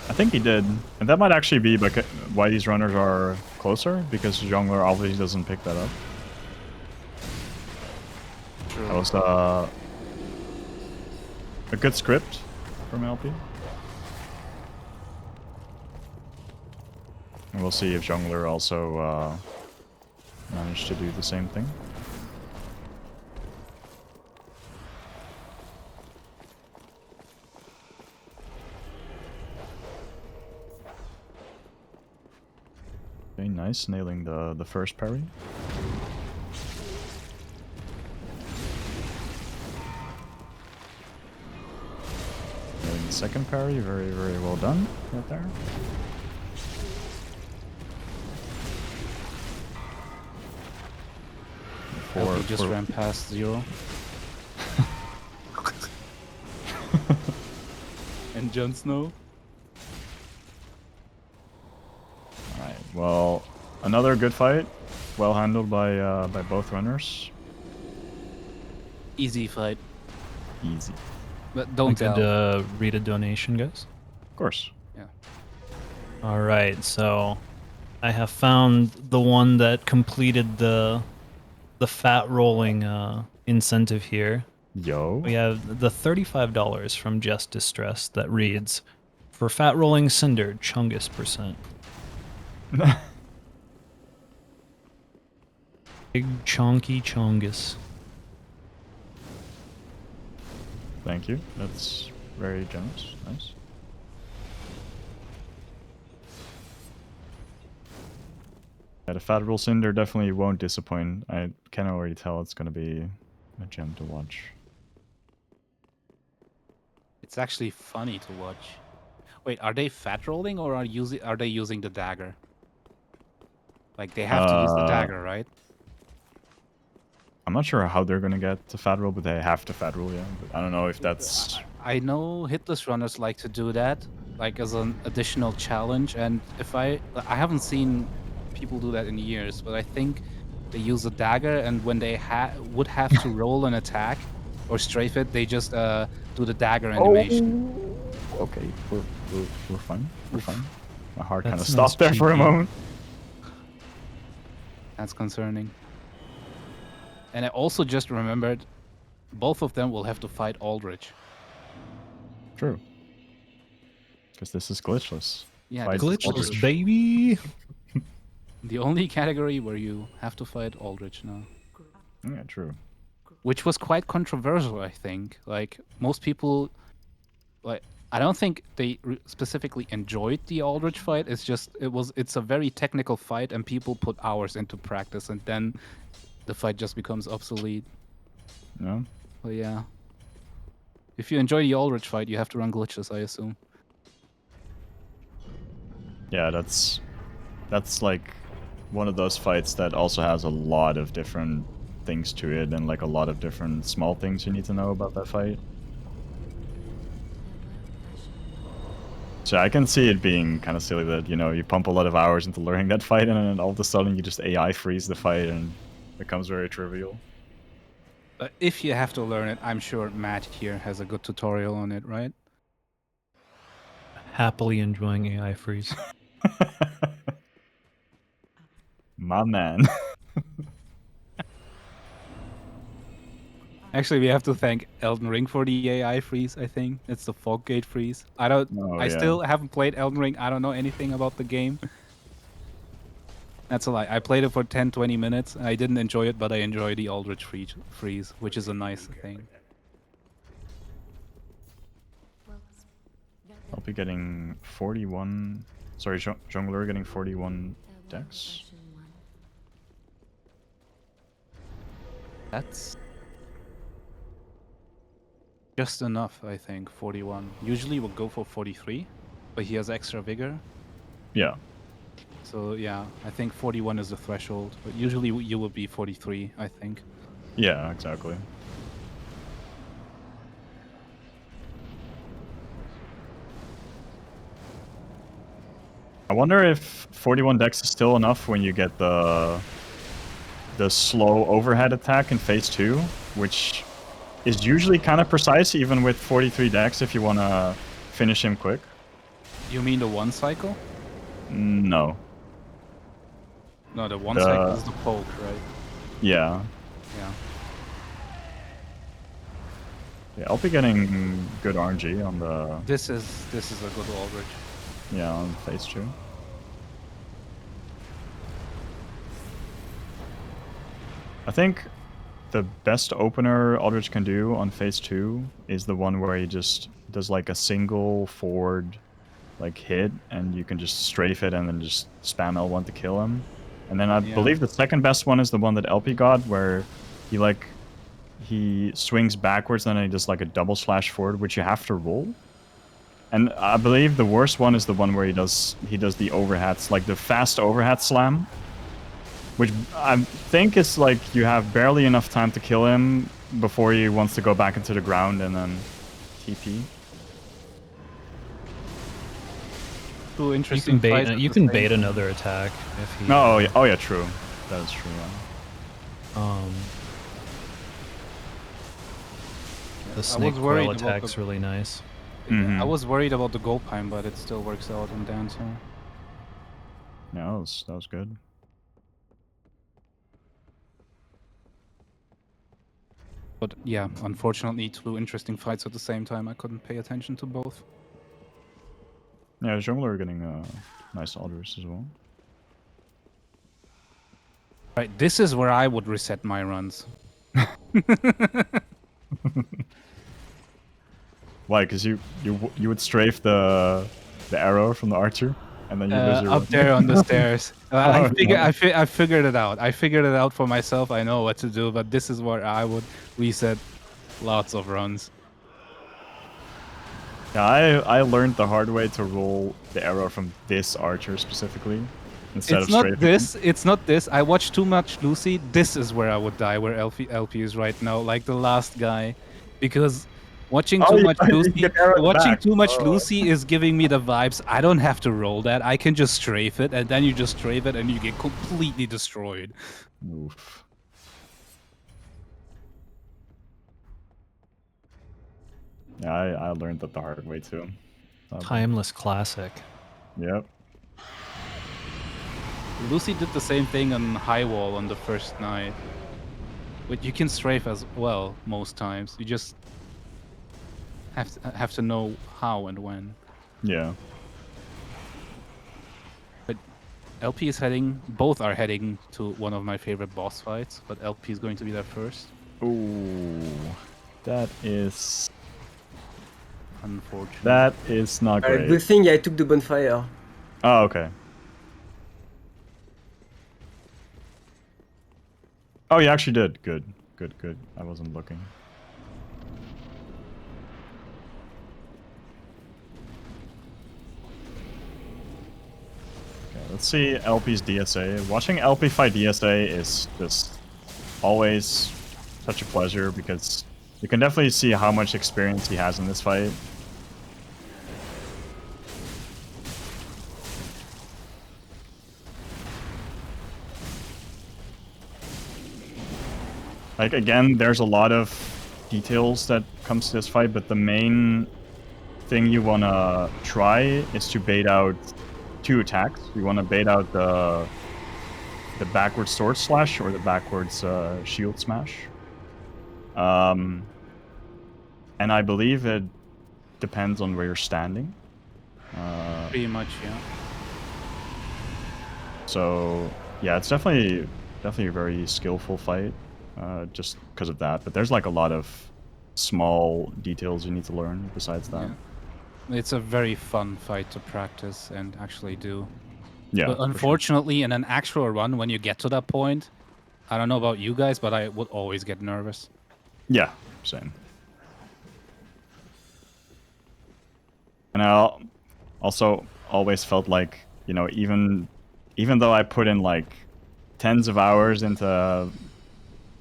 I think he did, and that might actually be why these runners are closer, because Jongleur obviously doesn't pick that up. True. That was a good script from LP. And we'll see if Jongleur also managed to do the same thing. Okay, nice, nailing the first parry. Nailing the second parry, very, very well done right there. He just ran past 0. And Jon Snow. Alright, well, another good fight. Well handled by both runners. Easy fight. Easy. But don't I tell. could read a donation, guys. Of course. Yeah. All right, so I have found the one that completed the fat rolling incentive here. Yo. We have the $35 from Just Distress that reads, for fat rolling Cinder, Chungus %. Big chonky Chungus. Thank you. That's very generous. Nice. Yeah, the Fat Roll Cinder definitely won't disappoint. I can already tell it's going to be a gem to watch. It's actually funny to watch. Wait, are they fat rolling or are they using the dagger? Like, they have to use the dagger, right? I'm not sure how they're going to get to Fat Roll, but they have to Fat Roll, yeah. But I don't know if that's... I know hitless runners like to do that, like as an additional challenge. And if I haven't seen people do that in years, but I think they use a dagger, and when they would have to roll an attack or strafe it, they just do the dagger animation. Oh, okay, we're fine. We're fine. My heart kind of That's stopped there for a cheeky. moment. That's concerning. And I also just remembered, both of them will have to fight Aldrich. True. Because this is glitchless. Yeah, Fight this is Glitchless, Aldrich. baby! the only category where you have to fight Aldrich now. Yeah, true. Which was quite controversial, I think. Like, most people, like, I don't think they specifically enjoyed the Aldrich fight. It's just, it's a very technical fight, and people put hours into practice, and then the fight just becomes obsolete. Yeah. But yeah. If you enjoy the Aldrich fight, you have to run Glitchless, I assume. Yeah, that's like one of those fights that also has a lot of different things to it and like a lot of different small things you need to know about that fight. So I can see it being kind of silly that, you know, you pump a lot of hours into learning that fight and then all of a sudden you just AI freeze the fight and it becomes very trivial. But if you have to learn it, I'm sure Matt here has a good tutorial on it, right? Happily enjoying AI freeze. My man. Actually, we have to thank Elden Ring for the AI freeze, I think. It's the fog gate freeze. I yeah. still haven't played Elden Ring. I don't know anything about the game. That's a lie. I played it for 10, 20 minutes. I didn't enjoy it, but I enjoy the Aldrich freeze, which is a nice thing. I'll be getting 41... Sorry, Jongleur getting 41 dex. That's just enough, I think, 41. Usually we'll go for 43, but he has extra vigor. Yeah. So yeah, I think 41 is the threshold. But usually you will be 43, I think. Yeah, exactly. I wonder if 41 dex is still enough when you get the slow overhead attack in phase 2, which is usually kind of precise even with 43 dex if you want to finish him quick. You mean the one cycle? No. No, the one cycle is the poke, right? Yeah. Yeah. Yeah, I'll be getting good RNG on the... This is a good Aldrich. Yeah, on phase 2. I think the best opener Aldrich can do on phase 2 is the one where he just does like a single forward like hit and you can just strafe it and then just spam L1 to kill him. And then I believe the second best one is the one that LP got where he swings backwards and then he does like a double slash forward, which you have to roll. And I believe the worst one is the one where he does the overhats, like the fast overhat slam, which I think is like you have barely enough time to kill him before he wants to go back into the ground and then TP. Two interesting You can bait another attack if he. Oh yeah, true. That is true. The snake coil attack's really nice. I was worried about the gold pine, but it still works out in Dancer. Yeah, that was good. But yeah, unfortunately, two interesting fights at the same time. I couldn't pay attention to both. Yeah, Jongleur getting nice orders as well. Right, this is where I would reset my runs. Why? Because you would strafe the arrow from the archer, and then you lose your up there on the stairs. I figured it out. I figured it out for myself. I know what to do, but this is where I would reset lots of runs. Yeah, I learned the hard way to roll the arrow from this archer specifically instead of strafing. It's not this. I watched too much Lucy. This is where I would die, where LP is right now, like the last guy, because watching too much Lucy is giving me the vibes. I don't have to roll that. I can just strafe it, and then you just strafe it, and you get completely destroyed. Oof. Yeah, I learned that the hard way too. Timeless classic. Yep. Lucy did the same thing on High Wall on the first night. But you can strafe as well most times. You just have to know how and when. Yeah. But LP is heading, both are heading to one of my favorite boss fights, but LP is going to be there first. Ooh. That is unfortunate. That is not great. Good thing I took the bonfire. Oh, okay. Oh, you actually did. Good. Good, good. I wasn't looking. Okay, let's see LP's DSA. Watching LP fight DSA is just always such a pleasure because you can definitely see how much experience he has in this fight. Like, again, there's a lot of details that comes to this fight, but the main thing you want to try is to bait out 2 attacks. You want to bait out the backwards sword slash or the backwards shield smash. And I believe it depends on where you're standing. Pretty much, yeah. So yeah, it's definitely a very skillful fight, just because of that. But there's like a lot of small details you need to learn besides that. Yeah. It's a very fun fight to practice and actually do. Yeah. But unfortunately, in an actual run, when you get to that point, I don't know about you guys, but I would always get nervous. Yeah, same. And I also always felt like, you know, even though I put in like tens of hours into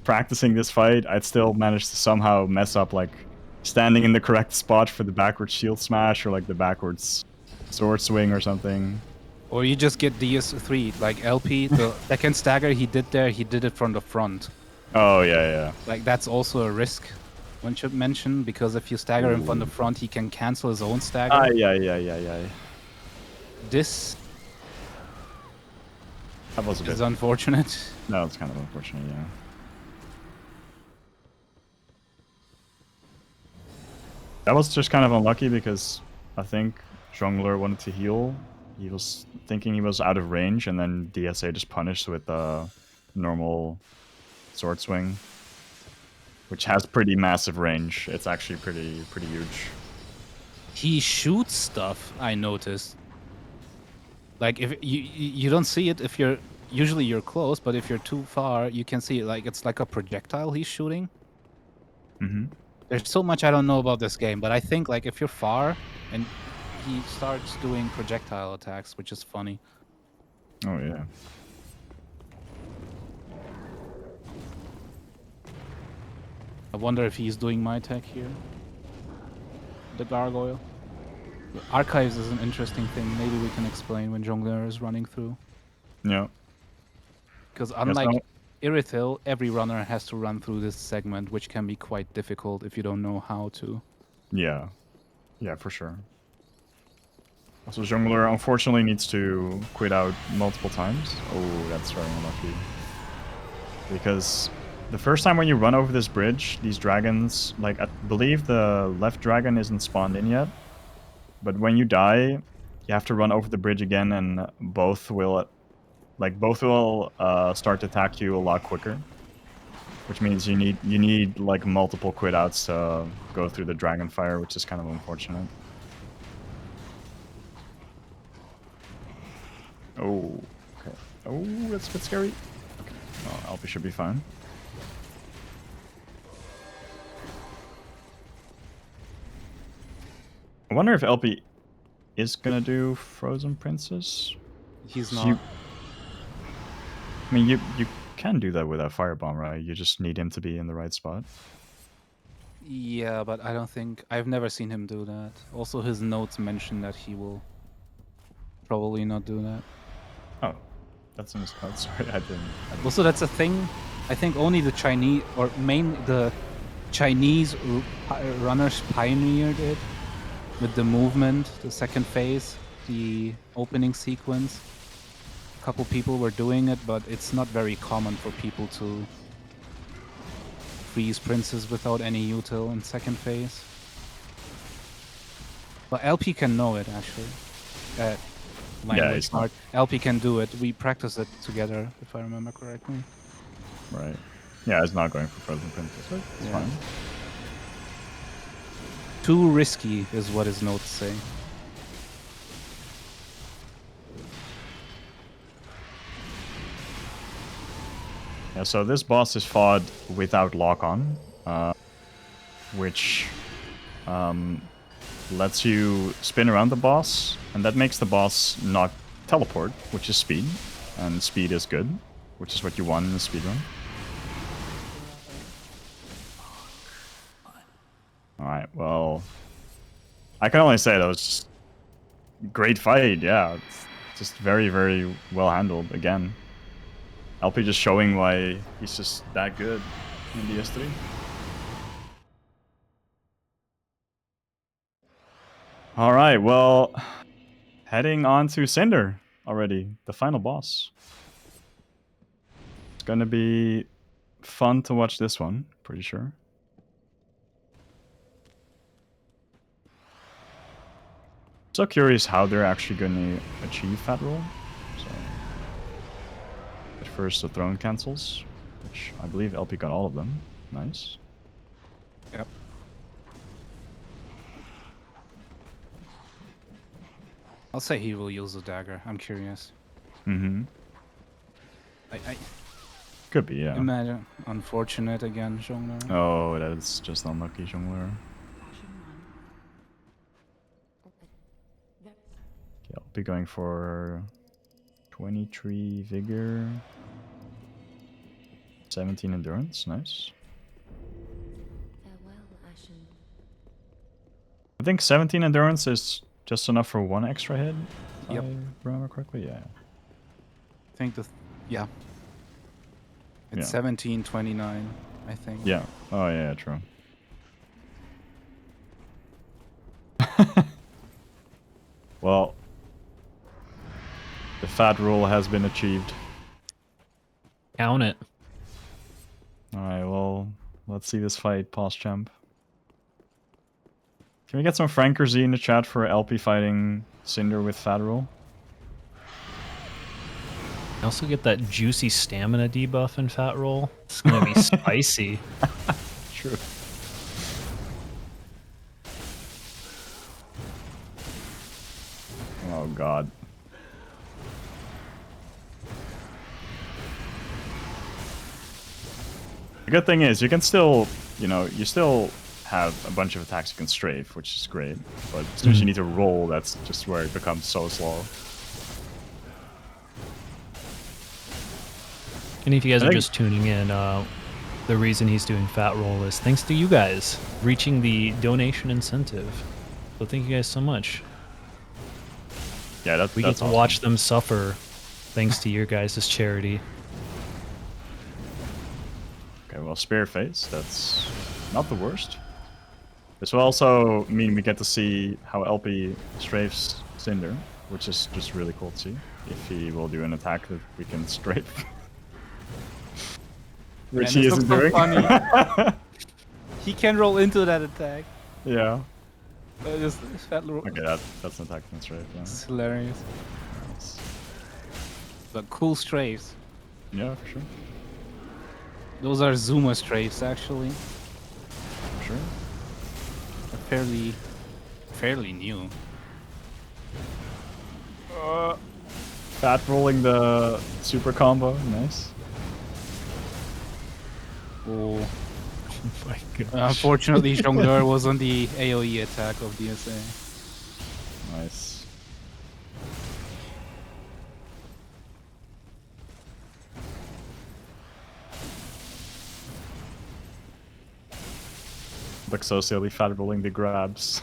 practicing this fight, I'd still manage to somehow mess up like standing in the correct spot for the backwards shield smash or like the backwards sword swing or something. Or you just get DS3, like LP, the second stagger he did it from the front. Oh, yeah. Like, that's also a risk one should mention, because if you stagger him from the front, he can cancel his own stagger. Yeah. This That was a bit... is unfortunate. No, it's kind of unfortunate, yeah. That was just kind of unlucky because I think Jongleur wanted to heal. He was thinking he was out of range, and then DSA just punished with a normal sword swing, which has pretty massive range. It's actually pretty huge. He shoots stuff, I noticed. Like, if you don't see it if you're... Usually you're close, but if you're too far, you can see it. Like, it's like a projectile he's shooting. Mm-hmm. There's so much I don't know about this game, but I think, like, if you're far and he starts doing projectile attacks, which is funny. Oh, yeah. I wonder if he's doing my tech here. The gargoyle. The archives is an interesting thing. Maybe we can explain when Jongleur is running through. Yeah. Because unlike Irithil, every runner has to run through this segment, which can be quite difficult if you don't know how to. Yeah. Yeah, for sure. Also, Jongleur unfortunately needs to quit out multiple times. Oh, that's very unlucky. Because the first time when you run over this bridge, these dragons, like, I believe the left dragon isn't spawned in yet. But when you die, you have to run over the bridge again, and both will start to attack you a lot quicker. Which means you need like multiple quit outs to go through the dragon fire, which is kind of unfortunate. Oh, okay. Oh, that's a bit scary. Okay, well, Alpi should be fine. I wonder if Alpi is gonna do Frozen Princess. He's not. I mean, you can do that with a firebomb, right? You just need him to be in the right spot. Yeah, but I don't think... I've never seen him do that. Also, his notes mention that he will probably not do that. Oh, that's in his code. Sorry, I didn't. Also, that's a thing. I think only the Chinese the Chinese runners pioneered it with the movement, the second phase, the opening sequence. A couple people were doing it, but it's not very common for people to freeze princes without any util in second phase. But LP can know it actually. Yeah, he's smart. LP can do it. We practiced it together, if I remember correctly. Right. Yeah, it's not going for Frozen Princess. So it's fine. Too risky is what his notes say. Yeah, so this boss is fought without lock-on, which lets you spin around the boss, and that makes the boss not teleport, which is speed, and speed is good, which is what you want in a speedrun. Alright, well... I can only say that was just great fight, yeah. It's just very, very well handled again. LP just showing why he's just that good in DS3. Alright, well... Heading on to Cinder already, the final boss. It's gonna be fun to watch this one, pretty sure. So curious how they're actually going to achieve Fat Roll. So, at first the throne cancels, which I believe LP got all of them. Nice. Yep. I'll say he will use the dagger. I'm curious. Mm-hmm. I Could be, yeah. Imagine. Unfortunate again, Jongleur. Oh, that is just unlucky, Jongleur. Okay, I'll be going for 23 Vigor. 17 Endurance, nice. I think 17 Endurance is just enough for one extra hit. If Yep. I remember correctly, yeah. I think yeah. It's Yeah. 1729, I think. Yeah. Oh, yeah, true. Well, the Fat Rule has been achieved. Count it. Alright, well, let's see this fight, Pause Champ. Can we get some Frankerzy in the chat for LP fighting Cinder with Fat Rule? I also get that juicy stamina debuff in Fat Roll. It's gonna be spicy. True. Oh god. The good thing is, you can still, you know, you still have a bunch of attacks you can strafe, which is great. But as soon as you need to roll, that's just where it becomes so slow. And if you guys are just tuning in, the reason he's doing Fat Roll is thanks to you guys reaching the donation incentive. So thank you guys so much. Yeah, We get that's to awesome. watch them suffer thanks to your guys' charity. Okay, well, Spear Face, that's not the worst. This will also mean we get to see how LP strafes Cinder, which is just really cool to see. If he will do an attack that we can strafe. Which Man, he this isn't looks so doing. funny. He can roll into that attack. Yeah. This Fat Roll. Okay, that's an attack and strafe, yeah. It's hilarious. Nice. But cool strafes. Yeah, for sure. Those are Zuma strafes, actually. For sure. They're fairly new. Fat rolling the super combo, nice. Oh. Oh my gosh. Unfortunately, Jongleur was on the AoE attack of DSA. Nice. Look so silly, fat rolling the grabs.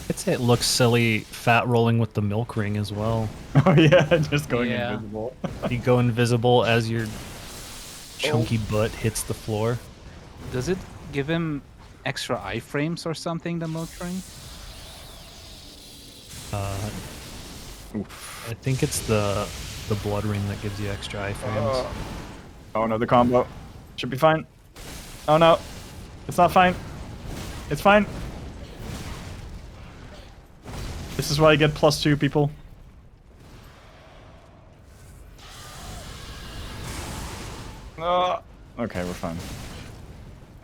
I'd say it looks silly Fat Rolling with the milk ring as well. Oh yeah, just going Yeah. invisible. You go invisible as your chunky butt hits the floor. Does it give him extra iframes or something, the milk ring? Oof. I think it's the blood ring that gives you extra iframes. Oh no, the combo. Should be fine. Oh no. It's not fine. It's fine. This is why I get +2, people. Okay, we're fine.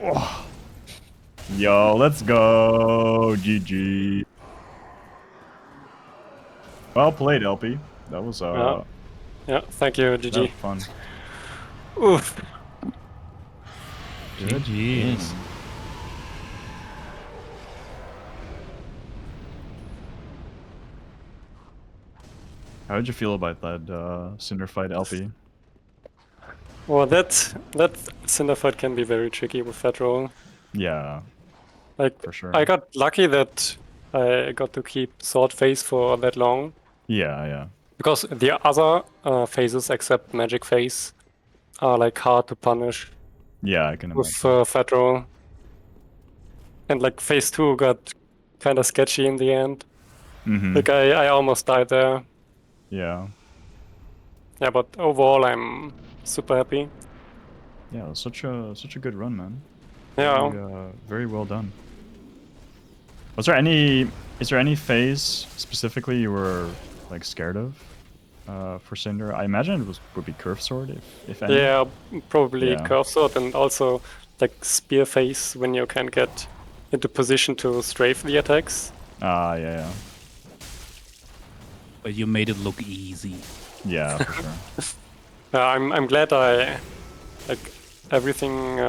Oh. Yo, let's go. GG. Well played, LP. That was Yeah, thank you, that was GG. fun. Oof. GG's. How did you feel about that Cinder fight, LP? Well, that Cinder fight can be very tricky with that roll. Yeah, Like, for sure. I got lucky that I got to keep sword phase for that long. Yeah. Because the other phases except magic phase are like hard to punish Yeah, I can with imagine. fat roll. And like phase 2 got kind of sketchy in the end. Like I almost died there. Yeah. Yeah, but overall I'm super happy. Yeah, it was such a good run, man. Yeah. Very well done. Is there any phase specifically you were like scared of for Cinder? I imagine it would be Curve Sword if any. Yeah, probably Yeah. curve sword and also like spear phase when you can get into position to strafe the attacks. Yeah. But you made it look easy. Yeah, for sure. I'm glad I like everything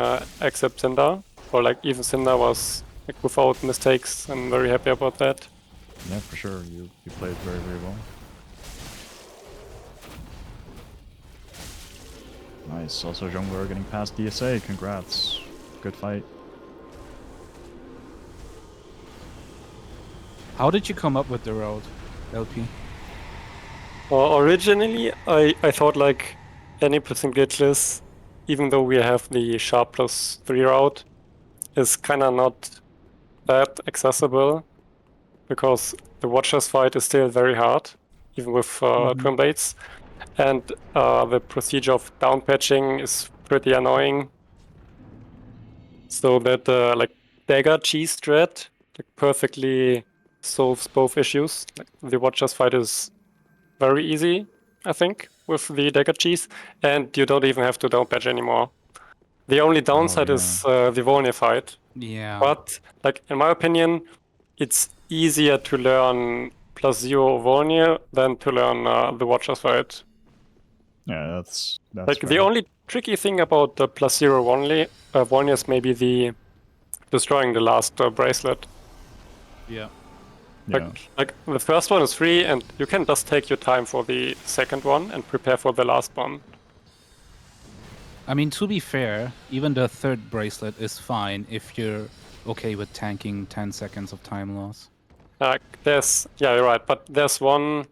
except Cinder, or like even Cinder was like without mistakes. I'm very happy about that. Yeah, for sure. You played very well. Nice. Also, Jongleur getting past DSA. Congrats. Good fight. How did you come up with the road, LP? Originally, I thought like any percent glitchless, even though we have the sharp +3 route, is kind of not that accessible because the Watcher's fight is still very hard, even with twin baits. And the procedure of down patching is pretty annoying. So that like dagger cheese strat like perfectly solves both issues. Like, the Watcher's fight is very easy, I think, with the dagger cheese, and you don't even have to down patch anymore. The only downside is the Volnir fight. Yeah. But like in my opinion, it's easier to learn +0 Volnir than to learn the Watcher's fight. Yeah, that's Like fair. the only tricky thing about the +0 Volnir is maybe the destroying the last bracelet. Yeah. Yeah. Like the first one is free, and you can just take your time for the second one and prepare for the last one. I mean, to be fair, even the third bracelet is fine if you're okay with tanking 10 seconds of time loss. Yeah, you're right, but there's one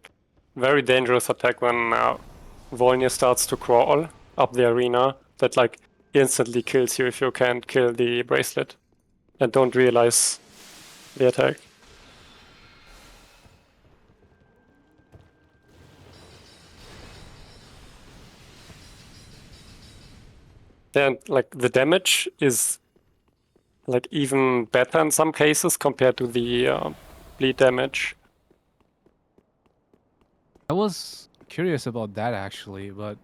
very dangerous attack when Volnir starts to crawl up the arena that like instantly kills you if you can't kill the bracelet and don't realize the attack. Then like the damage is like even better in some cases compared to the bleed damage. I was curious about that actually, but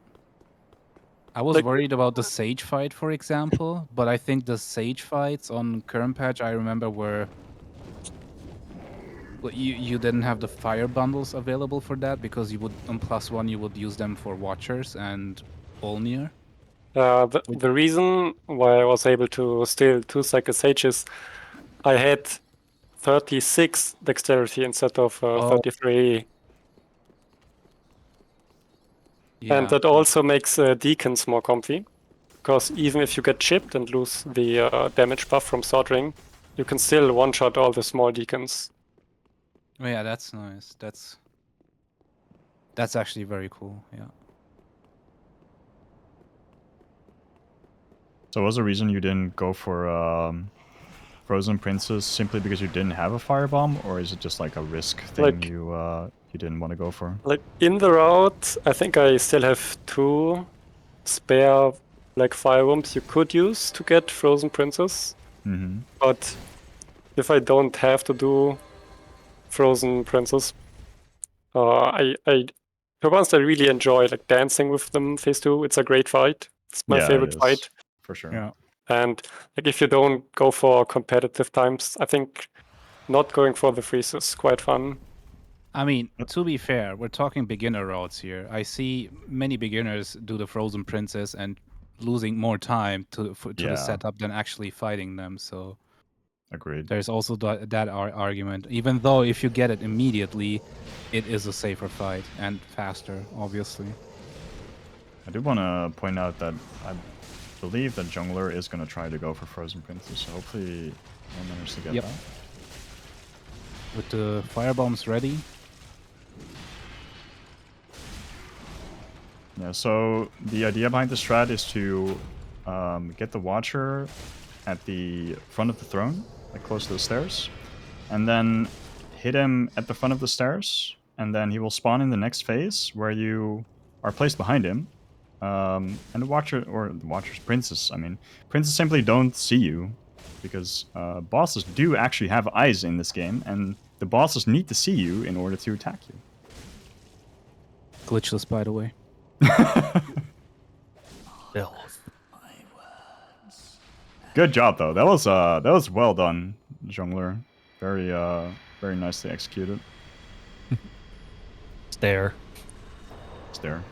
I was Like- worried about the Sage fight, for example. But I think the Sage fights on current patch, I remember, were you didn't have the fire bundles available for that because you would on +1 you would use them for Watchers and Volnir. The reason why I was able to steal 2 Cycle Sages, I had 36 dexterity instead of 33. Yeah. And that also makes Deacons more comfy, because even if you get chipped and lose the damage buff from Sword Ring, you can still one-shot all the small Deacons. Oh, yeah, that's nice. That's actually very cool. Yeah. So was the reason you didn't go for Frozen Princess simply because you didn't have a firebomb, or is it just like a risk thing Like- you didn't want to go for? Like in the route, I think I still have 2 spare like fire bombs you could use to get Frozen Princess. Mm-hmm. But if I don't have to do Frozen Princess, I for once I really enjoy like dancing with them phase 2. It's a great fight. It's my favorite fight. For sure. Yeah. And like if you don't go for competitive times, I think not going for the freeze is quite fun. I mean, to be fair, we're talking beginner routes here. I see many beginners do the Frozen Princess and losing more time to the Yeah. setup than actually fighting them. So Agreed. there's also that argument. Even though if you get it immediately, it is a safer fight and faster, obviously. I do want to point out that I believe that Jongler is going to try to go for Frozen Princess, so hopefully he'll manage to get Yep. that. With the firebombs ready. Yeah, so the idea behind the strat is to get the Watcher at the front of the throne, like close to the stairs, and then hit him at the front of the stairs, and then he will spawn in the next phase where you are placed behind him. And the Watcher, or the Watcher's Princess, I mean, Princess simply don't see you, because bosses do actually have eyes in this game, and the bosses need to see you in order to attack you. Glitchless, by the way. Good job though. That was well done, Jongleur. Very nicely executed. Stare. Stare.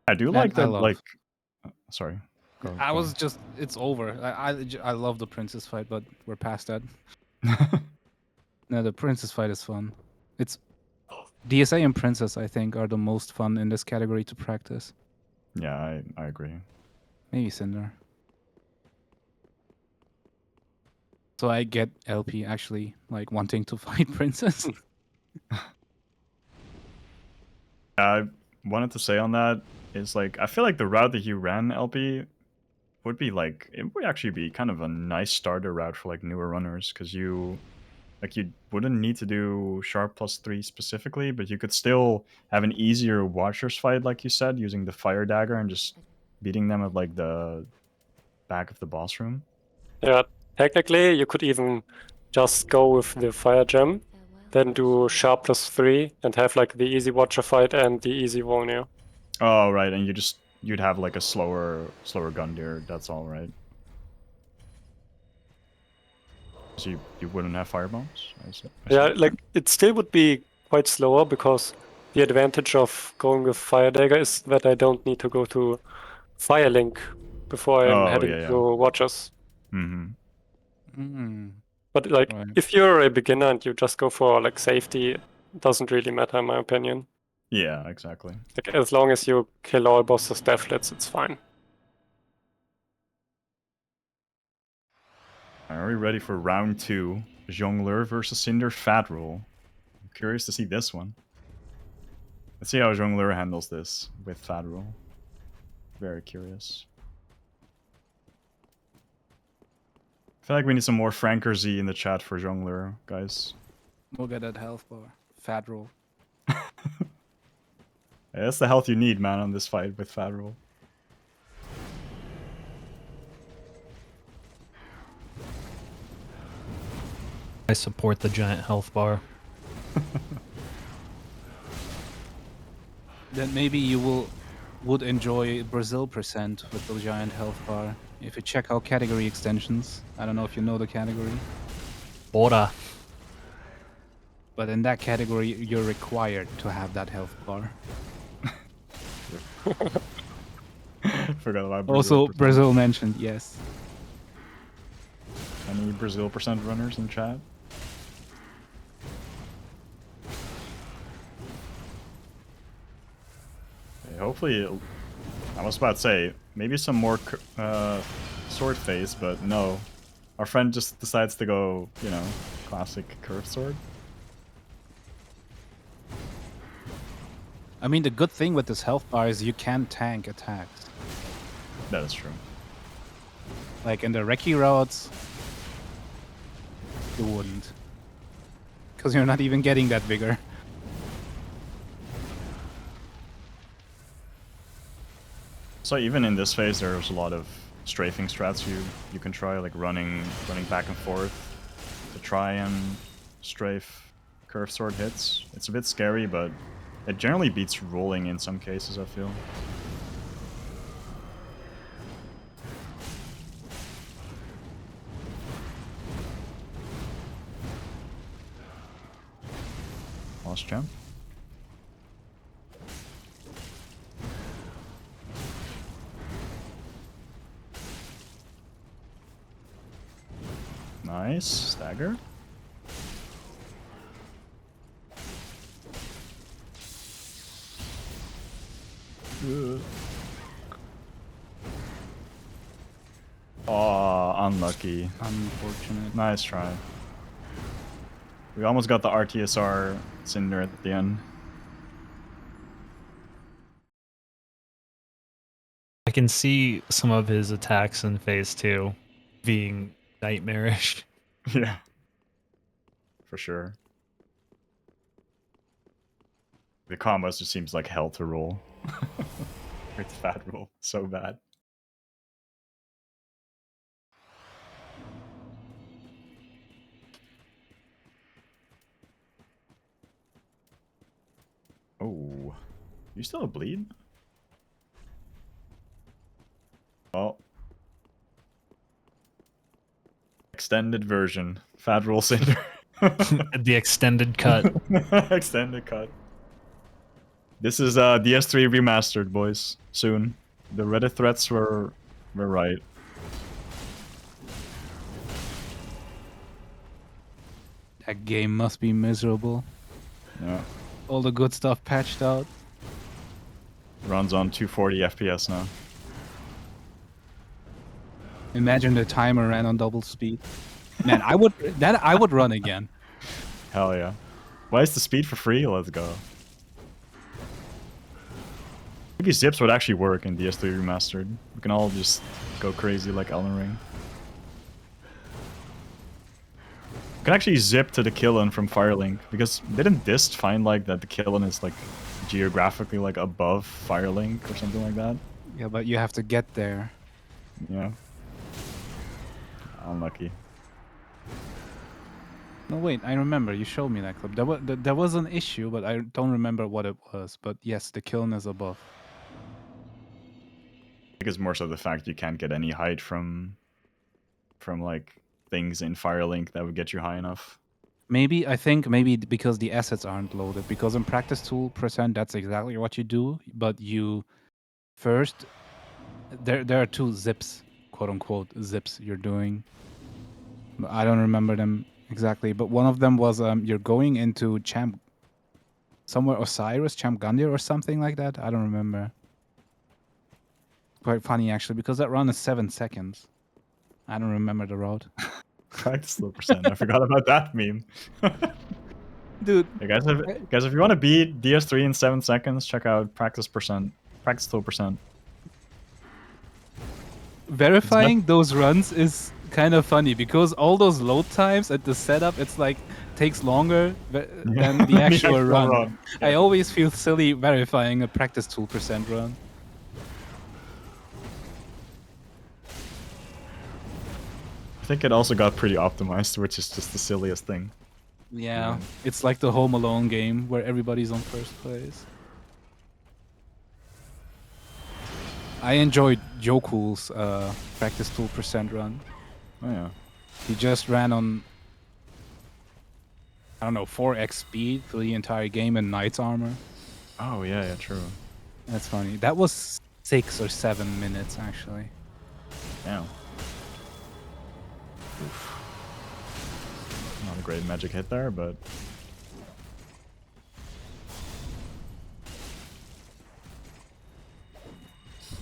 I do Man, like I that. love- Like, sorry. Go, I go was just, it's over. I love the princess fight, but we're past that. on. No, the princess fight is fun. It's DSA and princess, I think, are the most fun in this category to practice. Yeah, I agree. Maybe Cinder. So I get LP actually like wanting to fight princess. I wanted to say on that is like I feel like the route that you ran, LP, would be like it would actually be kind of a nice starter route for like newer runners, because you wouldn't need to do sharp +3 specifically, but you could still have an easier Watchers fight, like you said, using the fire dagger and just beating them at like the back of the boss room. Yeah, technically you could even just go with the fire gem, then do sharp +3 and have like the easy Watcher fight and the easy Volnir. Oh right, and you'd have like a slower Gundyr. That's all right. So you wouldn't have fire bombs. I see. Yeah, like it still would be quite slower because the advantage of going with fire dagger is that I don't need to go to fire link before I'm Oh, heading yeah. to Watchers. Mm-hmm. But like, Right. if you're a beginner and you just go for like safety, it doesn't really matter in my opinion. Yeah, exactly. Like as long as you kill all bosses deathlets, it's fine. Are we ready for round 2? Jongleur versus Cinder Fat Roll. I'm curious to see this one. Let's see how Jongleur handles this with Fat Roll. Very curious. I feel like we need some more Franker Z in the chat for Jongleur, guys. Look at that health bar. Fat roll. Yeah, that's the health you need, man, on this fight with Fat Roll. I support the giant health bar. Then maybe you would enjoy Brazil percent with the giant health bar. If you check out category extensions, I don't know if you know the category, Bora. but in that category you're required to have that health bar. Forgot about Brazil. Also, percent. Brazil mentioned, yes. Any Brazil percent runners in chat? Okay, hopefully, I was about to say, maybe some more sword phase, but no. Our friend just decides to go, you know, classic curved sword. I mean, the good thing with this health bar is you can tank attacks. That is true. Like in the recce routes, you wouldn't. Because you're not even getting that bigger. So even in this phase, there's a lot of strafing strats you can try, like running back and forth to try and strafe curved sword hits. It's a bit scary, but it generally beats rolling in some cases, I feel. Lost jump. Nice. Stagger. Unlucky. Unfortunate. Nice try. We almost got the RTSR Cinder at the end. I can see some of his attacks in phase 2 being nightmarish. Yeah. For sure. The combos just seems like hell to roll. It's fat roll. So bad. Oh. You still a bleed? Oh. Extended version. Fat roll Cinder. The extended cut. Extended cut. This is DS3 remastered, boys. Soon. The Reddit threats were right. That game must be miserable. Yeah. All the good stuff patched out. Runs on 240 FPS now. Imagine the timer ran on double speed. Man, I would run again. Hell yeah. Why is the speed for free? Let's go. Maybe zips would actually work in DS3 remastered. We can all just go crazy like Elden Ring. We can actually zip to the Killen from Firelink, because didn't Dist find like that the Killen is like geographically like above Firelink or something like that? Yeah, but you have to get there. Yeah. Unlucky. No, wait, I remember. You showed me that clip. There was an issue, but I don't remember what it was. But yes, the kiln is above. I think it's more so the fact you can't get any height from like things in Firelink that would get you high enough. I think maybe because the assets aren't loaded. Because in practice tool %, that's exactly what you do. But you first, there are 2 zips, quote unquote zips you're doing. But I don't remember them exactly. But one of them was you're going into somewhere Osiris, Champ Gandir or something like that. I don't remember. Quite funny actually, because that run is 7 seconds. I don't remember the route. Practice low %. I forgot about that meme. Dude. Hey guys, if you want to beat DS3 in 7 seconds, check out practice %. Practice low %. Verifying those runs is kind of funny because all those load times at the setup, it's like takes longer than the actual run. Yeah. I always feel silly verifying a practice tool % run. I think it also got pretty optimized, which is just the silliest thing. Yeah, it's like the Home Alone game where everybody's on first place. I enjoyed Jokul's practice tool % run. Oh yeah. He just ran on, I don't know, 4x speed through the entire game in Knight's armor. Oh yeah, true. That's funny. That was 6 or 7 minutes actually. Damn. Oof. Not a great magic hit there, but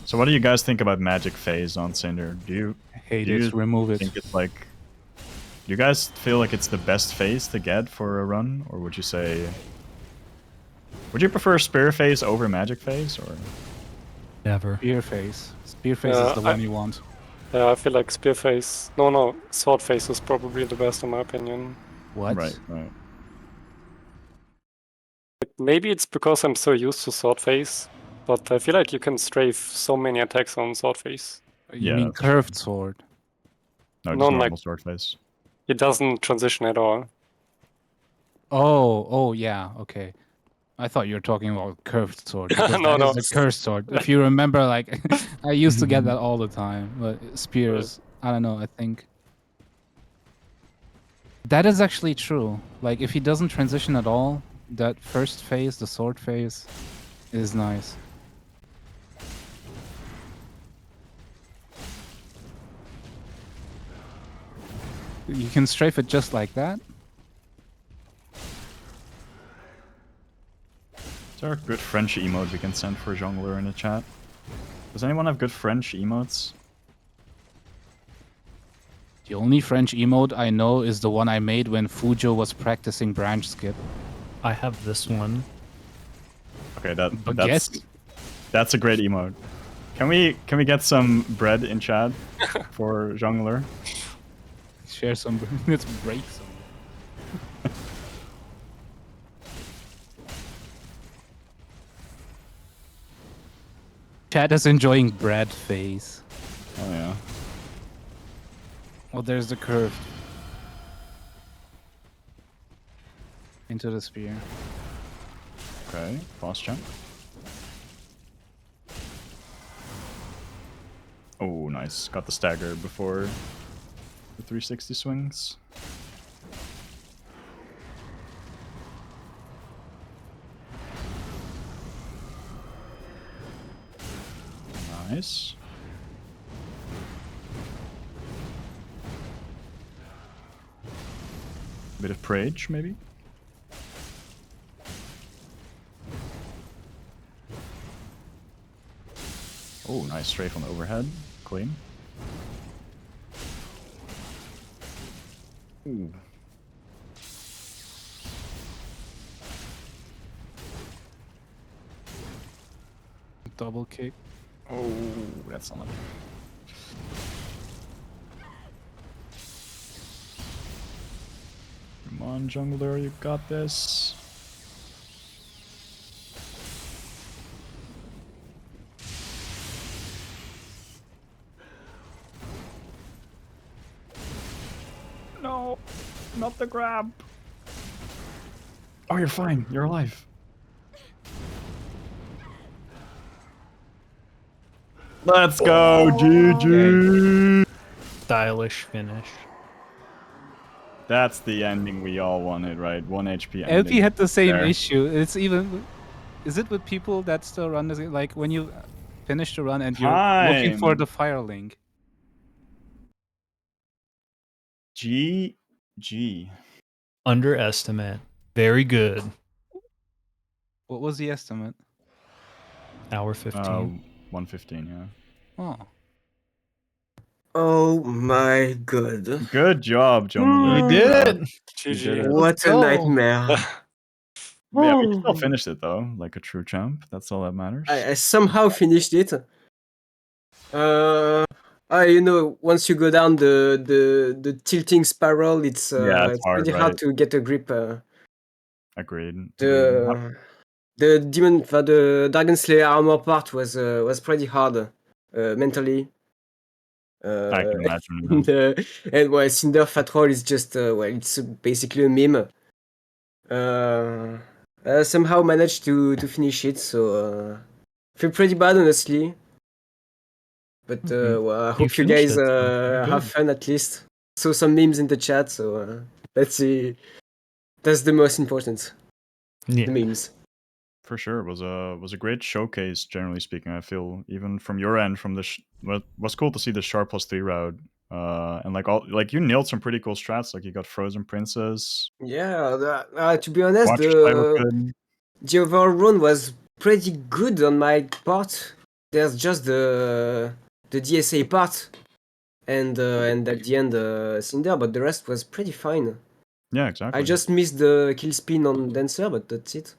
so what do you guys think about magic phase on Cinder? Do you Hate it, remove it. think it's like, do you guys feel like it's the best phase to get for a run, or would you say, would you prefer spear phase over magic phase, or Never. Spear phase. Spear phase is the one you want. Yeah, I feel like spear phase. No, sword phase is probably the best in my opinion. What? right? Maybe it's because I'm so used to sword phase, but I feel like you can strafe so many attacks on sword phase. You Yeah, mean that's curved sword? No, just No, normal like- sword phase. It doesn't transition at all. Oh, yeah, okay. I thought you were talking about curved sword. Because No, that is a cursed sword. If you remember, like, I used to get that all the time. But spears, I don't know, I think. That is actually true. Like, if he doesn't transition at all, that first phase, the sword phase, is nice. You can strafe it just like that. Is there a good French emote we can send for Jongleur in the chat? Does anyone have good French emotes? The only French emote I know is the one I made when Fujo was practicing branch skip. I have this one. Okay, Baguette? that's a great emote. Can we get some bread in chat for Jongleur? Share some. Let's break some. Chat is enjoying bread face. Oh yeah. Oh, there's the curve. Into the spear. Okay, fast jump. Oh, nice. Got the stagger before the 360 swings. Nice. Bit of Prage, maybe? Oh, nice strafe on the overhead. Clean. Ooh. Double kick. Oh, that's not. Come on, Jongleur, you got this. No, not the grab. Oh, you're fine. You're alive. Let's go, GG. Stylish finish. That's the ending we all wanted, right? 1 HP ending. LP had the same there. issue. It's even. Is it with people that still run this? Like when you finish the run and you're looking for Time. the fire link. GG. Underestimate. Very good. What was the estimate? Hour 15. 115, yeah. Oh. Oh my god. Good job, Jongleur. You did it! You did GG. it. What a go. nightmare. Yeah, we still finished it though, like a true champ. That's all that matters. I somehow finished it. You know, once you go down the tilting spiral, it's Yeah, it's it's hard, pretty hard right? to get a grip. Agreed. The demon, the Dragon Slayer armor part was pretty hard mentally. I can imagine. And well, Cinder Fat Roll is just well, it's basically a meme. Somehow managed to finish it, so feel pretty bad honestly. But well, I hope you finished guys it, so have good. fun at least. Saw some memes in the chat, so let's see. That's the most important. Yeah. The memes. For sure, it was a great showcase. Generally speaking, I feel even from your end, from the was cool to see the sharp +3 route, and like you nailed some pretty cool strats. Like you got Frozen Princess. Yeah, to be honest, Watch Slide was good. the overall run was pretty good on my part. There's just the DSA part, and at the end Cinder, but the rest was pretty fine. Yeah, exactly. I just missed the kill spin on Dancer, but that's it.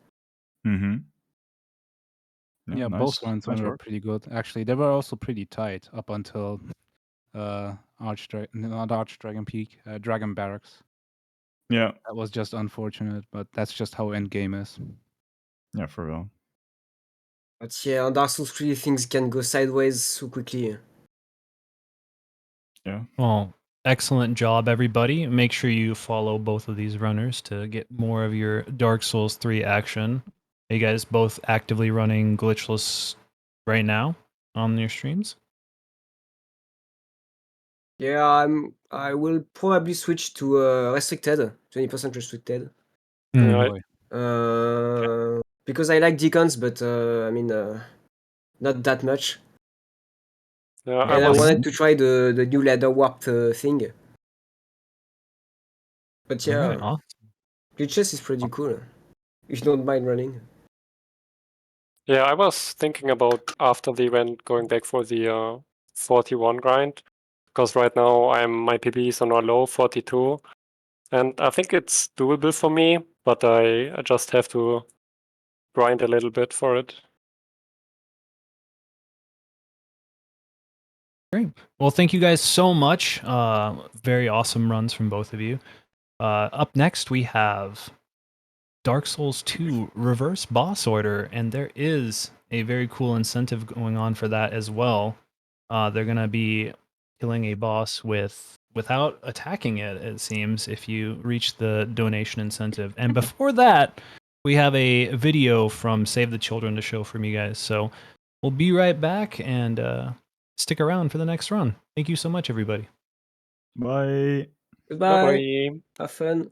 Mm-hmm. Yeah, nice. both runs Nice were work. pretty good. Actually, they were also pretty tight up until not Archdragon Peak, Dragon Barracks. Yeah. That was just unfortunate, but that's just how endgame is. Yeah, for real. But yeah, on Dark Souls 3 things can go sideways so quickly. Yeah. Well, excellent job, everybody. Make sure you follow both of these runners to get more of your Dark Souls 3 action. Are you guys both actively running Glitchless right now on your streams? Yeah, I will probably switch to restricted, 20% restricted. Right. Because I like deacons, but I mean, not that much. Yeah, And I was wanted to try the new ladder warp thing. But yeah, Alright, awesome. Glitchless is pretty cool. If you don't mind running. Yeah, I was thinking about after the event going back for the 41 grind, because right now my PBs are not low, 42, and I think it's doable for me, but I just have to grind a little bit for it. Great. Well, thank you guys so much. Very awesome runs from both of you. Up next, we have Dark Souls 2 Reverse Boss Order, and there is a very cool incentive going on for that as well. They're going to be killing a boss without attacking it, it seems, if you reach the donation incentive. And before that, we have a video from Save the Children to show from you guys. So we'll be right back, and stick around for the next run. Thank you so much, everybody. Bye. Goodbye. Bye-bye. Have fun.